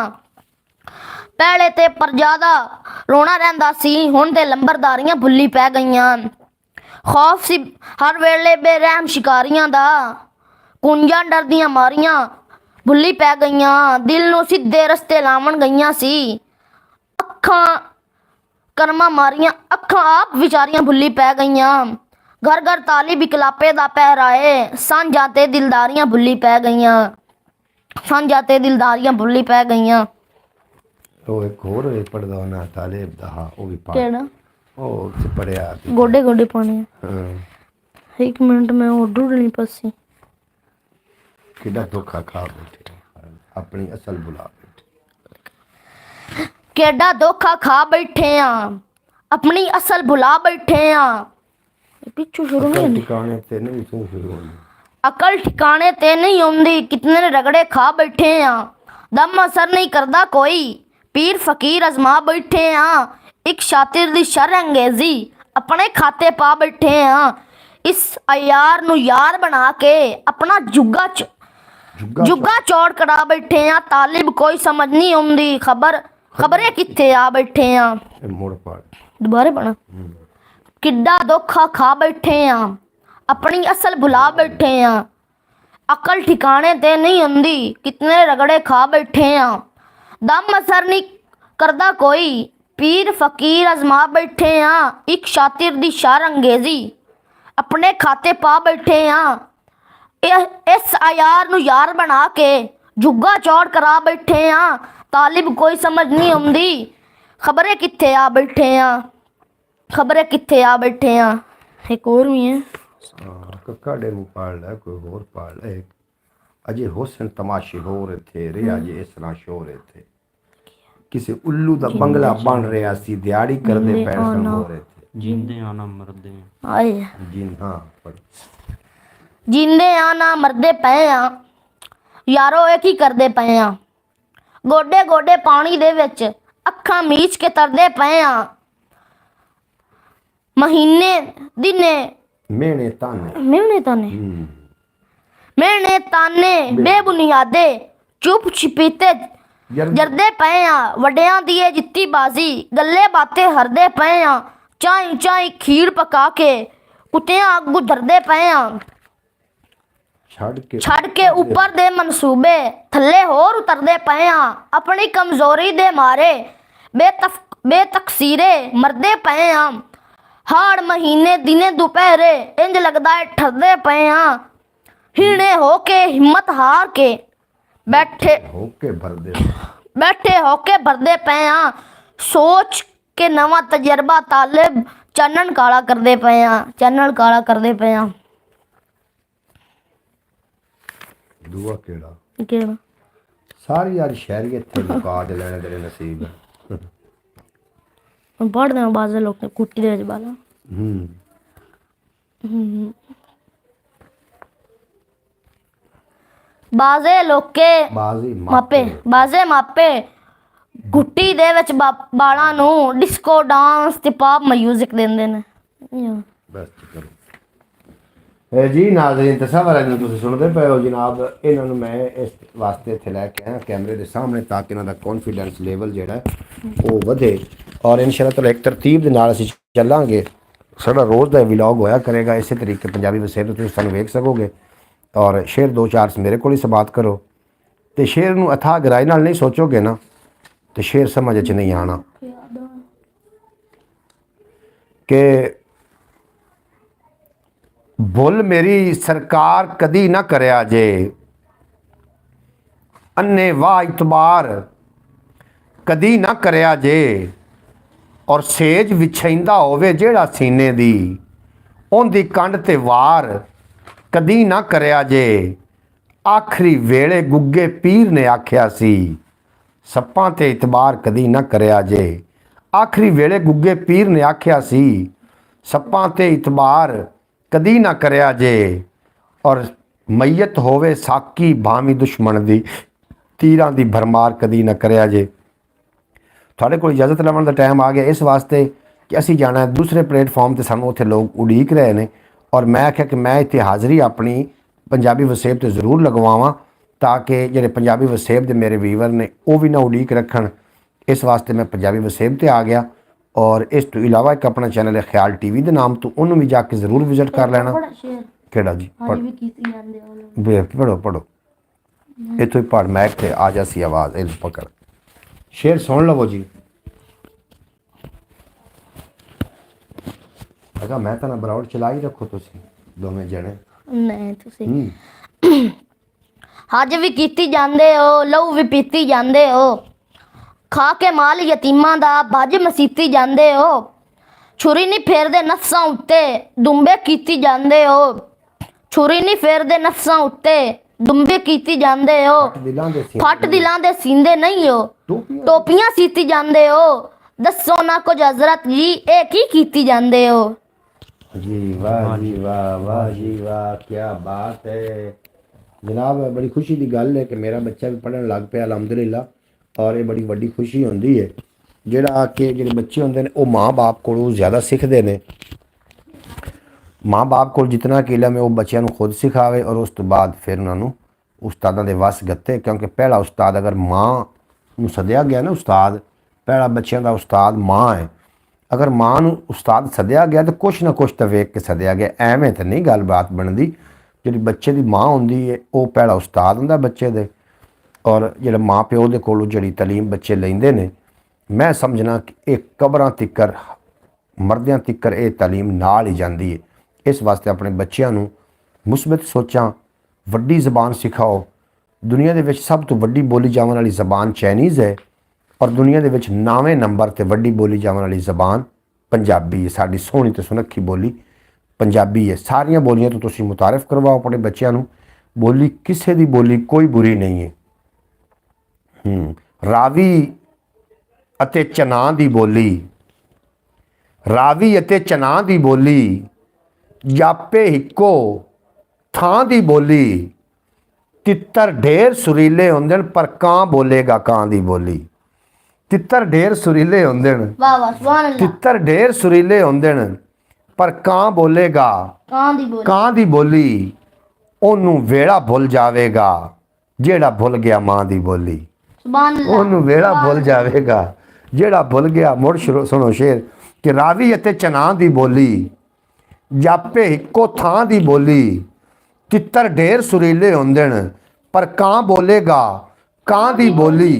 ਪਹਿਲੇ ਤੇ ਪਰਜਾਦਾ ਰੋਣਾ ਰਹਿੰਦਾ ਸੀ, ਹੁਣ ਤੇ ਲੰਬਰਦਾਰੀਆਂ ਭੁੱਲੀ ਪੈ ਗਈਆਂ। ਖੌਫ ਸੀ ਹਰ ਵੇਲੇ ਬੇਰਹਿਮ ਸ਼ਿਕਾਰੀਆਂ ਦਾ, ਕੁੰਜਾਂ ਡਰਦੀਆਂ ਮਾਰੀਆਂ ਭੁੱਲੀ ਪੈ ਗਈਆਂ, ਦਿਲ ਨੂੰ ਸਿੱਧੇ ਰਸਤੇ ਲਾਵਣ ਗਈਆਂ ਸੀ। ਅੱਖਾਂ ਕਰਮਾਂ ਮਾਰੀਆਂ, ਅੱਖਾਂ ਆਪ ਵਿਚਾਰੀਆਂ ਭੁੱਲੀ ਪੈ ਗਈਆਂ। ਘਰ ਘਰ ਤਾਲੀ ਬਿਕਲਾਪੇ ਦਾ ਪਹਿਰਾਏ, ਸਾਂਝਾਂ ਤੇ ਦਿਲਦਾਰੀਆਂ ਭੁੱਲੀ ਪੈ ਗਈਆਂ। ਸਾਂਝਾਂ ਤੇ ਦਿਲਦਾਰੀਆਂ ਭੁੱਲੀ ਪੈ ਗਈਆਂ। ਉਹ ਇੱਕ ਹੋਰ ਪੜਦਾ ਹੋਣਾ ਤਾਲਿਬ ਦਾ, ਹਾਂ, ਉਹ ਵੀ ਪਾ ਕਿਹੜਾ? ਉਹ ਉੱਥੇ ਪੜਿਆ ਗੋਡੇ ਗੋਡੇ ਪਾਣੇ ਆ। ਹਾਂ। ਇੱਕ ਮਿੰਟ ਮੈਂ ਉਹ ਢੂੰਢਣੀ ਪਸੀ। ਕਿੱਡਾ ਧੋਖਾ ਖਾ ਬੈਠੇ, ਆਪਣੀ ਅਸਲ ਬੁਲਾ ਬੈਠੇ। ਕਿਹੜਾ ਧੋਖਾ ਖਾ ਬੈਠੇ ਆ, ਆਪਣੀ ਅਸਲ ਭੁਲਾ ਬੈਠੇ ਆ। ਇਹ ਪਿੱਛੋਂ ਸ਼ੁਰੂ ਨਹੀਂ ਹੁੰਦੀ। ਟਿਕਾਣੇ ਤੇ ਨਹੀਂ ਤੂੰ ਸ਼ੁਰੂ ਹੋਣੀ। ਅਕਲ ਠਿਕਾਣੇ ਤੇ ਨਹੀਂ ਆਉਂਦੀ, ਕਿਤਨੇ ਰਗੜੇ ਖਾ ਬੈਠੇ ਆ। ਦਮ ਅਸਰ ਨਹੀਂ ਕਰਦਾ ਕੋਈ, ਪੀਰ ਫਕੀਰ ਅਜ਼ਮਾ ਬੈਠੇ ਆ। ਇੱਕ ਸ਼ਾਤਿਰ ਦੀ ਸ਼ਰ ਅੰਗੇਜ਼ੀ ਆਪਣੇ ਖਾਤੇ ਪਾ ਬੈਠੇ ਆ। ਇਸ ਅਯਾਰ ਨੂੰ ਯਾਰ ਬਣਾ ਕੇ ਆਪਣਾ ਜੁੱਗਾ ਚੌੜ ਕਰਾ ਬੈਠੇ ਆ। ਤਾਲਿਬ ਕੋਈ ਸਮਝ ਨਹੀਂ ਆਉਂਦੀ, ਖਬਰੇ ਕਿੱਥੇ ਆ ਬੈਠੇ ਆ। ਮੋੜ ਪਾੜ ਦੁਬਾਰੇ ਬਣਾ। ਕਿੱਡਾ ਧੋਖਾ ਖਾ ਬੈਠੇ ਆ, ਆਪਣੀ ਅਸਲ ਭੁਲਾ ਬੈਠੇ ਆ। ਅਕਲ ਠਿਕਾਣੇ ਤੇ ਨਹੀਂ ਆਉਂਦੀ, ਕਿਤਨੇ ਰਗੜੇ ਖਾ ਬੈਠੇ ਆ। ਦਮ ਅਸਰ ਨਹੀਂ ਕਰਦਾ ਕੋਈ, ਪੀਰ ਫਕੀਰ ਅਜ਼ਮਾ ਬੈਠੇ ਆ। ਇੱਕ ਸ਼ਾਤਿਰ ਦੀ ਸ਼ਰ ਅੰਗੇਜ਼ੀ ਆਪਣੇ ਖਾਤੇ ਪਾ ਬੈਠੇ ਆ। ਇਸ ਅਯਾਰ ਨੂੰ ਯਾਰ ਬਣਾ ਕੇ ਜੁੱਗਾ ਚੌੜ ਕਰਾ ਬੈਠੇ ਆ। ਤਾਲਿਬ ਕੋਈ ਸਮਝ ਨਹੀਂ ਆਉਂਦੀ, ਖਬਰੇ ਕਿੱਥੇ ਆ ਬੈਠੇ ਆ। ਖਬਰੇ ਕਿੱਥੇ ਆ ਬੈਠੇ ਆ। ਇੱਕ ਹੋਰ ਵੀ ਹੈ। ਕੱਕਾ ਨੂੰ ਪਾੜ ਲੈ, ਕੋਈ ਹੋਰ ਪਾੜ ਲੈ। ਅਜੇ ਹੁਸਨ ਤਮਾਸ਼ੇ ਹੋ ਰਹੇ ਥੇ ਰੇ, ਅਜੇ ਇਸ ਤਰ੍ਹਾਂ ਸ਼ੋਰ ਇੱਥੇ ਕਿਸੇ ਉੱਲੂ ਦਾ ਬੰਗਲਾ ਬਣ ਰਿਹਾ ਸੀ, ਦਿਹਾੜੀ ਕਰਦੇ ਪੈਣ ਹੋ ਰਹੇ ਥੇ। ਜਿੰਦੇ ਆਣਾ ਮਰਦੇ ਆਏ ਜਿਨ ਹਾਂ ਪੜ ਜਿੰਦੇ ਆ ਨਾ ਮਰਦੇ ਪਏ ਆ, ਯਾਰੋ ਇਹ ਕੀ ਕਰਦੇ ਪਏ ਆ। ਗੋਡੇ ਗੋਡੇ ਪਾਣੀ ਦੇ ਵਿੱਚ ਅੱਖਾਂ ਮੀਚ ਕੇ ਤਰਦੇ ਪਏ ਆ। ਮਹੀਨੇ ਦਿਨੇ ਮੇਨੇ ਤਾਨੇ ਮੈਨੇ ਤਾਨੇ ਬੇਬੁਨਿਆਦੇ ਚੁੱਪ ਛਿਪੀਤੇ ਜਰਦੇ ਪਏ ਆ। ਵੱਡਿਆਂ ਦੀ ਇਹ ਜਿੱਤੀ ਬਾਜ਼ੀ ਗੱਲੇ ਬਾਤੇ ਹਰਦੇ ਪਏ ਆ। ਚਾਈ ਚਾਈ ਖੀਰ ਪਕਾ ਕੇ ਕੁੱਤਿਆਂ ਅੱਗੂ ਧਰਦੇ ਪਏ ਆ। ਛੱਡ ਕੇ ਉੱਪਰ ਦੇ ਮਨਸੂਬੇ ਥੱਲੇ ਹੋਰ ਉਤਰਦੇ ਪਏ ਆ। ਆਪਣੀ ਕਮਜ਼ੋਰੀ ਦੇ ਮਾਰੇ ਬੇਤਕਸੀਰੇ ਮਰਦੇ ਪਏ ਆ। ਹਾੜ ਮਹੀਨੇ ਦਿਨੇ ਦੁਪਹਿਰੇ ਇੰਜ ਲੱਗਦਾ ਹੈ ਠਰਦੇ ਪਏ ਆ। ਹੀਣੇ ਹੋ ਕੇ ਹਿੰਮਤ ਹਾਰ ਕੇ ਬੈਠੇ ਹੋ ਕੇ ਭਰਦੇ ਪਏ ਆ। ਸੋਚ ਕੇ ਨਵਾਂ ਤਜਰਬਾ ਤਾਲਿਬ ਚਾਨਣ ਕਾਲਾ ਕਰਦੇ ਪਏ ਆ। ਦੂਆ ਕਿਹੜਾ ਸਾਰੀ ਅੱਜ ਸ਼ਹਿਰੀ ਇੱਥੇ ਮੁਕਾ ਦੇ ਲੈਣੇ ਤੇਰੇ ਨਸੀਬ। ਪੜ੍ਹਦੇ ਆ ਬਾਜ਼ੇ ਲੋਕ ਕੁੱਟੀ ਦੇ ਵਿੱਚ ਬਾਲਾ। ਬਾਜ਼ੇ ਲੋਕੇ ਬਾਜ਼ੇ ਮਾਪੇ ਗੁੱਟੀ ਦੇ ਵਿੱਚ ਬਾਲਾਂ ਨੂੰ ਡਿਸਕੋ ਡਾਂਸ ਤੇ ਪਾਪ ਮਿਊਜ਼ਿਕ ਦਿੰਦੇ ਨੇ। ਬਸ ਕਰੋ ਜੀ ਨਾਜ਼ਰੀਨ, ਤਸਵਰ ਨੂੰ ਤੁਸੀਂ ਸੁਣਦੇ ਪਏ ਹੋ ਜਨਾਬ। ਇਹਨਾਂ ਨੂੰ ਮੈਂ ਇਸ ਵਾਸਤੇ ਇੱਥੇ ਲੈ ਕੇ ਆਇਆ ਕੈਮਰੇ ਦੇ ਸਾਹਮਣੇ ਤਾਂ ਕਿ ਇਹਨਾਂ ਦਾ ਕੌਨਫੀਡੈਂਸ ਲੈਵਲ ਜਿਹੜਾ ਉਹ ਵਧੇ ਔਰ ਇਨਸ਼ਾਅੱਲਾ ਤਾਲਾ ਇੱਕ ਤਰਤੀਬ ਦੇ ਨਾਲ ਅਸੀਂ ਚੱਲਾਂਗੇ। ਸਾਡਾ ਰੋਜ਼ ਦਾ ਵਲੌਗ ਹੋਇਆ ਕਰੇਗਾ ਇਸੇ ਤਰੀਕੇ ਪੰਜਾਬੀ ਵਸੇਬ ਤੁਸੀਂ ਸਾਨੂੰ ਵੇਖ ਸਕੋਗੇ। ਔਰ ਸ਼ੇਰ ਦੋ ਚਾਰ ਮੇਰੇ ਕੋਲ ਹੀ ਸਮਾਤ ਕਰੋ ਤੇ ਸ਼ੇਰ ਨੂੰ ਅਥਾਹ ਗਹਿਰਾਈ ਨਾਲ ਨਹੀਂ ਸੋਚੋਗੇ ਨਾ ਤੇ ਸ਼ੇਰ ਸਮਝ 'ਚ ਨਹੀਂ ਆਣਾ ਕਿ ਭੁੱਲ ਮੇਰੀ ਸਰਕਾਰ ਕਦੀ ਨਾ ਕਰਿਆ ਜੇ। ਅੰਨੇ ਵਾਹ ਇਤਬਾਰ ਕਦੀ ਨਾ ਕਰਿਆ ਜੇ। ਔਰ ਸੇਜ ਵਿਛਾਈਂਦਾ ਹੋਵੇ ਜਿਹੜਾ ਸੀਨੇ ਦੀ, ਉਹਦੀ ਕੰਡ ਤੇ ਵਾਰ ਕਦੀ ਨਾ ਕਰਿਆ ਜੇ। ਆਖਰੀ ਵੇਲੇ ਗੁੱਗੇ ਪੀਰ ਨੇ ਆਖਿਆ ਸੀ, ਸੱਪਾਂ ਤੇ ਇਤਬਾਰ ਕਦੀ ਨਾ ਕਰਿਆ ਜੇ। ਆਖਰੀ ਵੇਲੇ ਗੁੱਗੇ ਪੀਰ ਨੇ ਆਖਿਆ ਸੀ, ਸੱਪਾਂ ਤੇ ਇਤਬਾਰ ਕਦੀ ਨਾ ਕਰਿਆ ਜੇ। ਔਰ ਮਈਤ ਹੋਵੇ ਸਾਕੀ ਭਾਵੇਂ ਦੁਸ਼ਮਣ ਦੀ, ਤੀਰਾਂ ਦੀ ਭਰਮਾਰ ਕਦੀ ਨਾ ਕਰਿਆ ਜੇ। ਤੁਹਾਡੇ ਕੋਲ ਇਜਾਜ਼ਤ ਲੈਣ ਦਾ ਟਾਈਮ ਆ ਗਿਆ ਇਸ ਵਾਸਤੇ ਕਿ ਅਸੀਂ ਜਾਣਾ ਦੂਸਰੇ ਪਲੇਟਫਾਰਮ ਤੇ। ਸਾਨੂੰ ਉੱਥੇ ਲੋਕ ਉਡੀਕ ਰਹੇ ਨੇ ਔਰ ਮੈਂ ਆਖਿਆ ਕਿ ਮੈਂ ਇੱਥੇ ਹਾਜ਼ਰੀ ਆਪਣੀ ਪੰਜਾਬੀ ਵਸੇਬ ਤੇ ਜ਼ਰੂਰ ਲਗਵਾਵਾਂ ਤਾਂ ਕਿ ਜਿਹੜੇ ਪੰਜਾਬੀ ਵਸੇਬ ਦੇ ਮੇਰੇ ਵੀਵਰ ਨੇ ਉਹ ਵੀ ਨਾ ਉਡੀਕ ਰੱਖਣ। ਇਸ ਵਾਸਤੇ ਮੈਂ ਪੰਜਾਬੀ ਵਸੇਬ ਤੇ ਆ ਗਿਆ। ਔਰ ਇਸ ਤੋਂ ਇਲਾਵਾ ਇੱਕ ਆਪਣਾ ਚੈਨਲ ਹੈ ਖਿਆਲ ਟੀਵੀ ਦੇ ਨਾਮ ਤੋਂ, ਉਹਨੂੰ ਵੀ ਜਾ ਕੇ ਜ਼ਰੂਰ ਵਿਜ਼ਿਟ ਕਰ ਲੈਣਾ। ਕਿਹੜਾ ਜੀ? ਪੜ੍ਹੋ। इतों ही पढ़ मैक थे आ जासी आवाज़ इन पकड़ शेर सुन लवो जी। अगर मैं कहना बराउड चला ही रखो तुसी दोवें जने नहीं तुसी हज भी कीती जांदे हो, लहू भी पीती जांदे हो, खा के माल यतीमां दा भज मसीती जांदे हो, छुरी नहीं फेरदे नफ्सां उत्ते दुंबे कीती जांदे हो, छुरी नहीं फेरदे नफ्सां उत्ते दुंबे कीती जांदे हो, दिलां दे सी फट दिलां दे सींदे नहीं हो, टोपियां सीती जांदे हो, दसो ना कुछ हजरत जी ए की कीती जांदे हो। जी वाह जी वाह, वाह जी वाह, क्या बात है जनाब। बड़ी खुशी की गल है कि मेरा बच्चा भी पढ़न लग पिया अलहमदुलिल्लाह, और ये बड़ी वड्डी खुशी होंदी है जिहड़ा कि जिहड़े बच्चे होंदे ने वो माँ बाप कोलों ज़्यादा सीखते हैं। माँ बाप को जितना कि इलम है वो बच्चों को खुद सिखावे और उस तो बाद फिर उन्होंने उस्तादां दे वस गत्ते, क्योंकि पहला उस्ताद अगर माँ नूं सद्या गया ना उस्ताद, पहला बच्चों का उस्ताद माँ है। अगर माँ नूं उस्ताद सद्या गया तो कुछ ना कुछ तो वेख के सद्या गया, एवें तो नहीं गलबात बनती। जी बच्चे की माँ होंदी है वो पहला उस्ताद होंदा बच्चे दे, और जो माँ प्यो के कोलों जी तलीम बच्चे लेंदे ने, मैं समझना कि एक कबरां तिक्कर मरदियां तिक्कर ये तलीम नाल ही जाती है। इस वास्ते अपने बच्चों नूं मुस्बत सोचां, वड्डी ज़बान सिखाओ। दुनिया दे विच सब तो वड्डी बोली जाने वाली ज़बान चाइनीज़ है, और दुनिया दे विच 9वें नंबर ते वड्डी बोली जाने वाली ज़बान पंजाबी है। साडी सोहनी ते सुनक्खी बोली पंजाबी है। सारियां बोलियां तो तुसीं मुतारफ करवाओ अपने बच्चों नूं, बोली किसी दी बोली कोई बुरी नहीं है। रावी अते चना दी बोली, रावी अते चना दी बोली, जापे हिक्को थां दी बोली, तित्तर ढेर सुरीले होंदे न पर कां बोलेगा कां दी बोली। तित्तर ढेर सुरीले होंदे न, वाह वाह सुभान अल्लाह। तित्तर ढेर सुरीले होंदे न पर कां बोलेगा कां दी बोली, कां दी बोली, ओनू वेड़ा भुल जावेगा जेड़ा भुल गया मां दी बोली। सुभान अल्लाह। ओनू वेड़ा भुल जावेगा जेड़ा भुल गया। मुड़ सुनो शेर कि रावी अते चना दी बोली, जापे हिक्को थां दी बोली, तित्तर ढेर सुरीले होंदे न पर कां बोलेगा कां दी बोली,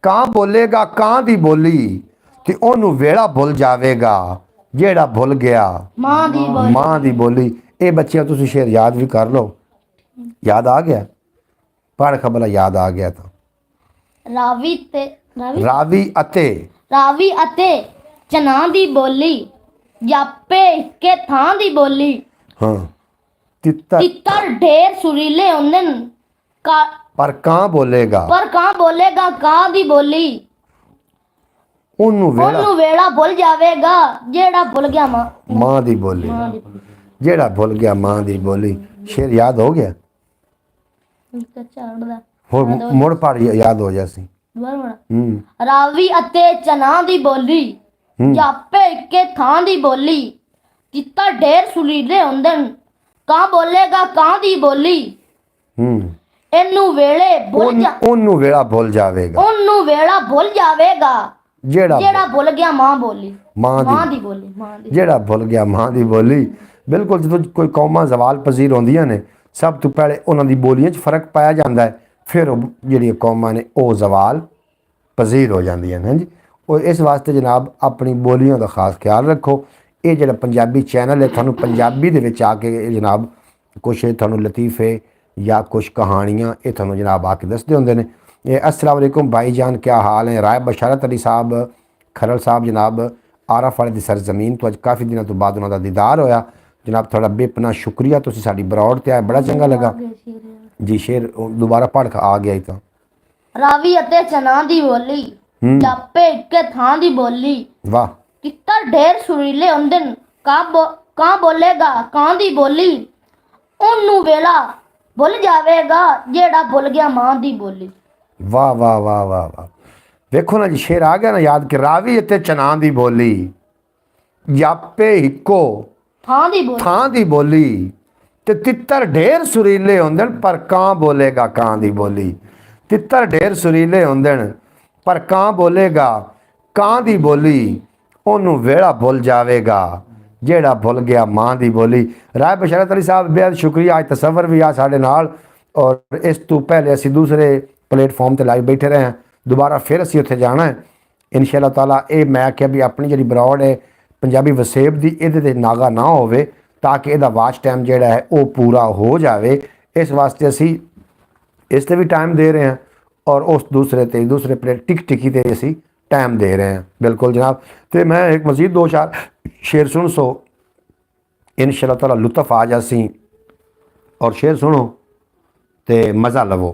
कां बोलेगा कां दी बोली, ते ओनू वेड़ा भुल जावेगा जेड़ा भुल गया मां दी बोली। मां दी बोली। ये बच्चे तुसीं शेर याद भी कर लो। याद आ गया? पढ़ खबला याद आ गया तो रावी ते रावी अते चना दी बोली, जापे इक्के थां दी बोली, हाँ तित्तर तित्तर ढेर सुरीले होंदे न का पर कां बोलेगा पर कां बोलेगा कां दी बोली, ओनू वेड़ा ओनू वेड़ा भुल जावेगा जेड़ा भुल गया मां मां दी बोली, मां दी बोली। जेड़ा भुल गया मां दी बोली। शेर याद हो गया? होर मुड़ पढ़ याद हो जासी। रावी अते चना दी बोली, जापे इक्के थां दी बोली, तित्तर ढेर सुरीले होंदे न कां बोलेगा कां दी बोली, एनू वेले भुल जा ओनू वेड़ा भुल जावेगा ओनू वेड़ा भुल जावेगा जेड़ा जेड़ा भुल गया मां बोली मां दी दी बोली मां दी। जेड़ा भुल गया मां दी बोली। बिल्कुल जो कोई कौमां जवाल पजीर होंदियां ने, सब तो पहले उन्हां दी बोलियां 'च फर्क पाया जाता है, फिर जिहड़ियां कौमां ने वो जवाल पजीर हो जांदियां हैं जी। और इस वास्ते जनाब अपनी बोलियों का खास ख्याल रखो। ये जो पंजाबी चैनल है थानू पंजाबी दे विच आके जनाब कुछ थानू लतीफ़े या कुछ कहानियाँ ये थानू जनाब आके दसदे होंदे ने। अस्सलाम वालेकुम भाईजान, क्या हाल है? राय बशारत अली साहब खरल साहब जनाब आरफ वाले दी सरजमीन तो अज काफ़ी दिनों तो बाद उन्होंने दीदार होया जनाब। थोड़ा बेपना शुक्रिया, तुसीं साडी बरौड़ ते आए, बड़ा चंगा लगा जी। शेर दोबारा पढ़ के आ गया ही तो रावी अते चना दी बोली, जापे इक्के थां दी बोली, वाह। तित्तर ढेर सुरीले होंदे न कां बोलेगा कां दी बोली, ओनू वेला भुल जावेगा जेड़ा भुल गया मां दी बोली। वाह वाह वाह वाह वाह। देखो ना जी शेर आ गया ना याद कि रावी अते चना दी बोली, जापे हिक्को थां दी बोली, ते तित्तर ढेर सुरीले होंदे न पर कां बोलेगा कां दी बोली। तित्तर ढेर सुरीले होंदे न पर कां बोलेगा कां दी बोली, ओनू वेड़ा भुल जावेगा जेड़ा भुल गया मां दी बोली। राय बशरत अली साहब बेहद शुक्रिया, आज तसवर भी आ साढ़े नाल ਔਰ ਇਸ ਤੋਂ ਪਹਿਲੇ ਅਸੀਂ ਦੂਸਰੇ ਪਲੇਟਫਾਰਮ ਤੇ ਲਾਈਵ ਬੈਠੇ ਰਹੇ ਹਾਂ। ਦੁਬਾਰਾ ਫਿਰ ਅਸੀਂ ਉੱਥੇ ਜਾਣਾ ਹੈ ਇਨਸ਼ਾ ਅੱਲਾਹ ਤਾਲਾ। ਇਹ ਮੈਂ ਆਖਿਆ ਵੀ ਆਪਣੀ ਜਿਹੜੀ ਬਰੌਡ ਹੈ ਪੰਜਾਬੀ ਵਸੇਬ ਦੀ, ਇਹਦੇ ਤੇ ਨਾਗਾ ਨਾ ਹੋਵੇ ਤਾਂ ਕਿ ਇਹਦਾ ਵਾਚ ਟਾਈਮ ਜਿਹੜਾ ਹੈ ਉਹ ਪੂਰਾ ਹੋ ਜਾਵੇ। ਇਸ ਵਾਸਤੇ ਅਸੀਂ ਇਸ ਤੇ ਵੀ ਟਾਈਮ ਦੇ ਰਹੇ ਹਾਂ ਔਰ ਉਸ ਦੂਸਰੇ ਪਲੇਟ ਟਿਕੀ ਤੇ ਅਸੀਂ टाइम दे रहे हैं। बिल्कुल जनाब। तो मैं एक मज़ीद 2-4 शेर सुन सो इंशाअल्लाह ताला लुत्फ आ जासी और शेर सुनो तो मज़ा लवो।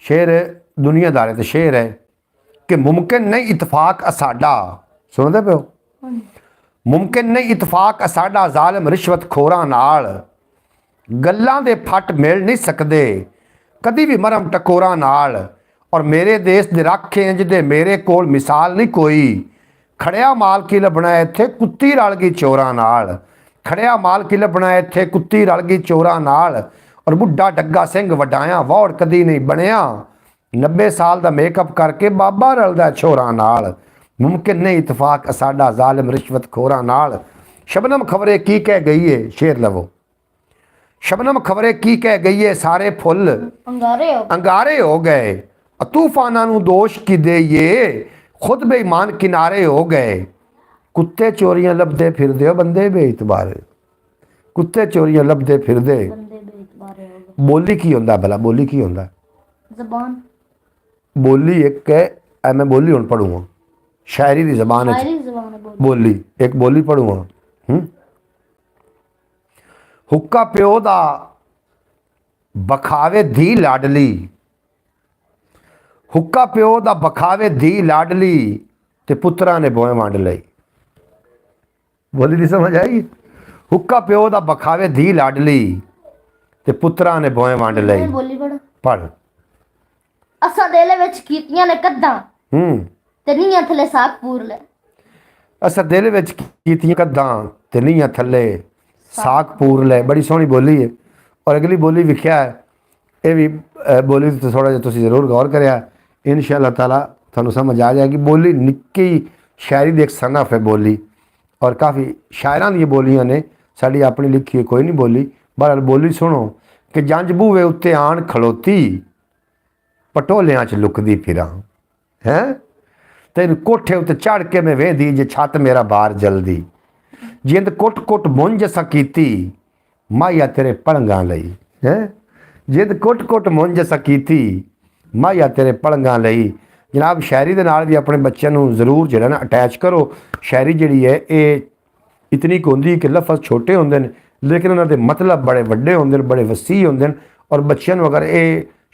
शेर दुनियादार तो शेर है कि मुमकिन नहीं इतफाक साडा, सुनते पे हो, मुमकिन नहीं इतफाक साडा ज़ालिम रिश्वत खोरां नाल, गल्लां दे फट मिल नहीं सकदे कदी भी मरम टकोरां नाल, और मेरे देश दे राखे जिदे मेरे कोल मिसाल नहीं कोई, खड़िया माल की लभना इत्थे कुत्ती रल गई चोरां नाल, खड़िया माल की लभना इत्थे कुत्ती रल गई चोरां नाल, और बुढ़ा डग्गा सिंह वडाया वौड़ कदी नहीं बनया, 90 साल दा मेकअप करके बाबा रलदा छोरां नाल, मुमकिन नहीं इतफाक साडा ज़ालिम रिश्वत खोरां नाल। शबनम खबरे की कह गई है, शेर लवो। शबनम खबरे की कह गई है सारे फुल अंगारे हो गए, तूफाना नू दोष की दे ये खुद बेईमान किनारे हो गए, कुत्ते चोरियां लभदे फिरदे हो बंदे बेइतबार, कुत्ते चोरियां लभदे फिरदे। बोली की होंदा भला, बोली की होंदा? ज़बान। बोली एक है, मैं बोली हुण पढ़ूंगा शायरी दी ज़बान है बोली, एक बोली पढ़ूंगा। हुक्का प्यो दा बखावे धी लाडली, हुक्का प्यो दा बखावे धी लाडली, ते पुत्रा ने बोए वंड लई। बोली नहीं समझ आई? हुक्का प्यो दा बखावे धी लाडली, ते पुत्रा ने बोए वंड लई। बोली पढ़। असा दिल विच कीतियां ने कद्दां ते नीयां थले साग पूर ले, असा दिल विच कीतियां कद्दां ते नीयां थले साग पूर ले। बड़ी सोहनी बोली है। और अगली बोली लिखिया है, ये भी बोली तो थोड़ा जिहा तुसीं जरूर गौर करिया, इंशाअल्लाह ताला थानू समझ आ जाएगी। बोली निक्की शायरी दी एक सनफ है बोली, और काफ़ी शायरां दी बोलियां ने, साड़ी अपनी लिखी कोई नहीं बोली। बहरहाल बोली सुनो कि जंज बूहे उत्ते आण खलोती, पटोलियां च लुकदी फिरां हैं, तेन कोठे उत्ते चढ़ के मैं वेंदी जे छत मेरा बार जल्दी, जिंद कुट कुट मुंज असा कीती माया तेरे पलंगां लई हैं, जिंद कुट कुट मुंज असा कीती माया तेरे पलंगां लई। जनाब शायरी दे नाल भी अपने बच्चों नू जरूर जिहड़ा ना अटैच करो। शायरी जिहड़ी है ये इतनी कुछ होंदी कि लफज छोटे होंदे ने लेकिन उन्हां दे मतलब बड़े वड्डे होंदे ने, बड़े वसी होंदे ने, और बच्चों नू अगर ये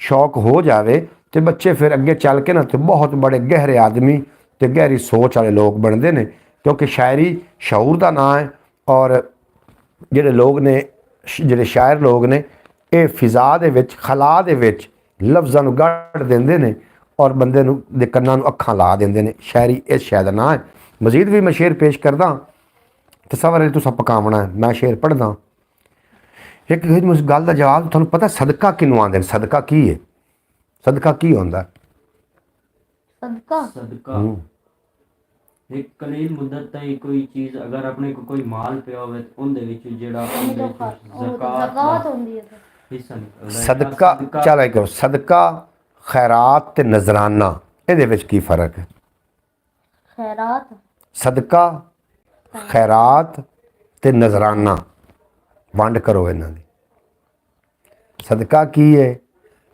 शौक हो जाए तो बच्चे फिर अगे चल के ना तो बहुत बड़े गहरे आदमी तो गहरी सोच वाले लोग बनते हैं, क्योंकि शायरी शऊर का नाम है। और जिहड़े लोग ने, जिहड़े शायर लोग ने, ये फिजा दे विच खला दे विच लफ्ज़ां नू गढ़ देंदे ने और बंदे नू दे कन्नां नू अखां ला देंदे ने। शायरी इस शायर दा नाम है। मजीद भी मैं शेर पेश करदा तो सवाल तुसां पकावना है। मैं शेर पढ़दा एक उस गल का जवाब तुहानू पता सदका किनू आंदे ने? सदका की है? सदका की होंदा? सदका सदका एक कलील मुद्दत ताईं कोई चीज़ अगर अपने को कोई माल पिया होवे ते उहदे विच जेहड़ा ज़कात होंदी है हिस्सा निकलदा। सदका चल करो। सदका खैरात ते नजराना इहदे विच की फर्क है? खैरात सदका खैरात ते नजराना वंड करो इन्हां दी। सदका की है,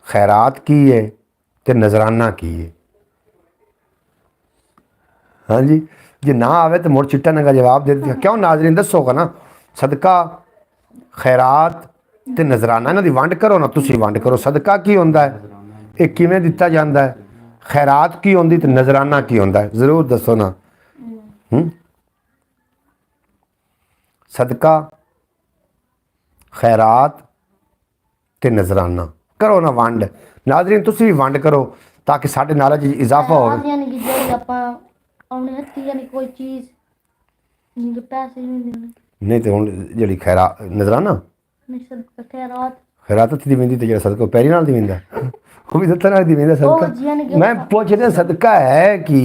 खैरात की है ते नजराना की है? हाँ जी, जे ना आवे तो मुड़ चिट्टा नंगा जवाब दे दिया। क्यों नाजरीन दसोगा ना। सदका खैरात ते नजराना इन्हां दी वंड करो ना, तुसीं वंड करो। सदका की होंदा है, ये किवें दिता जांदा है? खैरात की होंदी ते नजराना की होंदा है? जरूर दसो ना। सदका खैरात ते नजराना करो ना वंड। नाजरीन तुसीं भी वंड करो ताकि साडे नॉलेज इजाफा हो। यानी कि जेह्ड़ी आपां अपने हत्थी यानी कोई चीज़ जिंदे पैसे नहीं देने नहीं तो हुण जिहड़ी खैरात नजराना नहीं सदका खैरात खैरात दी वेंदी ते जिहड़ा सदका पैरी नाल दी वेंदा वो भी दत्तां नाल दी वेंदा सदका। मैं पुछ रहा सदका है कि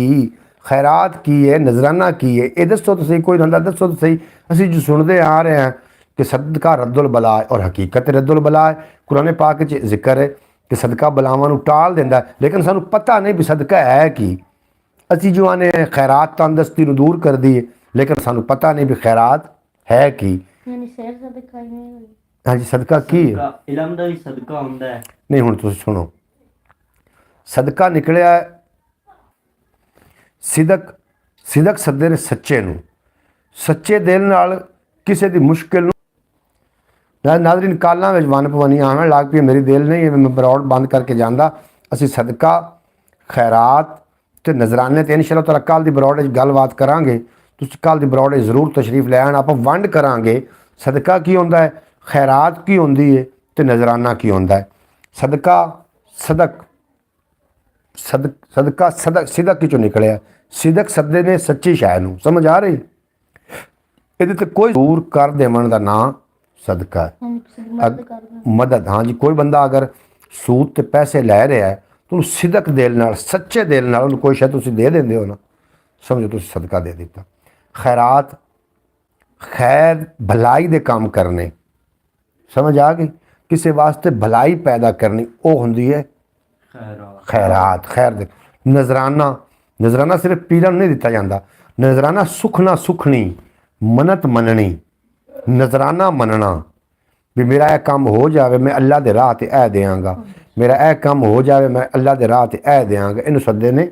खैरात की है, नजराना की है? ये दसो तो सही। कोई ना दसो तो सही। असीं जो सुनते आ रहे हैं कि सदका रद्दुल बला है और हकीकत रद्दुल बला है। कुरान पाक च जिक्र है कि सदका बलावां नूं टाल दिंदा है, लेकिन सानूं पता नहीं भी सदका है की। असीं जो आने खैरात तंदुरुस्ती नूं दूर कर दी है, लेकिन सानूं पता नहीं भी खैरात है की। यानी सैर सदका ही नहीं। हाँ जी, सदका की है? इलम दा भी सदका हुंदा है। नहीं हुण तुसीं सुनो, सदका निकलिया सिदक सिदक सदे ने सच्चे नूं, सच्चे दिल नाल किसी दी मुश्किल नूं। नाज़रीन कालां विच वन पवनी आवन लग पई, मेरी दिल नहीं मैं बरौड़ बंद करके जांदा। असीं सदका खैरात ते नजराने ते इंशाअल्लाह ताला कल दी बरौड़ विच गलबात करांगे। तुसीं कल दी बरौड़ विच जरूर तशरीफ ले आण, आपां वंड करांगे सदका की हुंदा है, खैरात की हुंदी है ते नजराना की हुंदा है। सदका सदक सदका सदक सिदक चो निकलिया, सिदक सदे ने सच्ची शै नूं। समझ आ रही? ਇਹਦੇ ਤੇ ਕੋਈ दूर कर देवन ਦਾ ਨਾਂ सदका है। मदद, हाँ जी, कोई बंदा अगर सूद ते पैसे लै रहा है तो उन्हें सिदक दिल नाल सच्चे दिल नाल उन्हें कोई शायद तुसीं दे देंदे हो ना, समझो तुसीं सदका दे दिता। खैरात खैर भलाई दे काम करने, समझ आ गई? किसी वास्ते भलाई पैदा करनी वो हुंदी है खैरात। खैर दे नजराना, नजराना सिर्फ पीरन नहीं दिता जाता, नजराना सुखना सुखनी, मनत मननी, नजराना मनना भी मेरा यह काम हो जाए मैं अल्लाह दे राह ते ऐ देंगा, मेरा यह काम हो जाए मैं अल्लाह दे राह ते ऐ देंगा। इनू सदे ने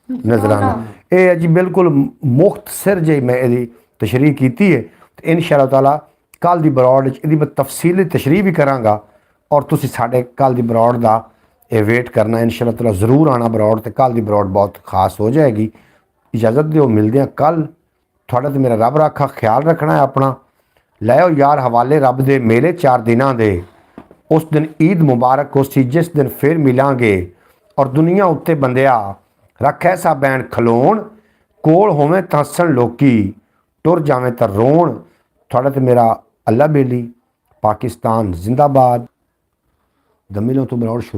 नजराना। ये है जी बिल्कुल मुख्तसर जी मैं ये तशरीह की है। इंशाअल्लाह ताला कल दी बरौड़ इसकी मैं तफसीली तशरीह भी करांगा और तुसी साडे कल दी बरौड़ दा ये वेट करना। इंशाअल्लाह ताला ज़रूर आना बरौड़, ते कल दी बरौड़ बहुत खास हो जाएगी। इजाज़त दिओ, मिलते हैं कल। थोड़ा तो मेरा रब रखा, ख्याल रखना है अपना। लाओ यार हवाले रब दे मेले 4 दिनां दे। उस दिन ईद मुबारक हो सी जिस दिन फिर मिलांगे, और दुनिया उत्ते बंदिया रख ऐसा बैन खलोण, कोल होवें तां हसन लोकी, टुर जावें तां रोण। थोड़ा तो मेरा अल्लाह बेली। पाकिस्तान जिंदाबाद। दमिलों तो बरौड़ शुरू।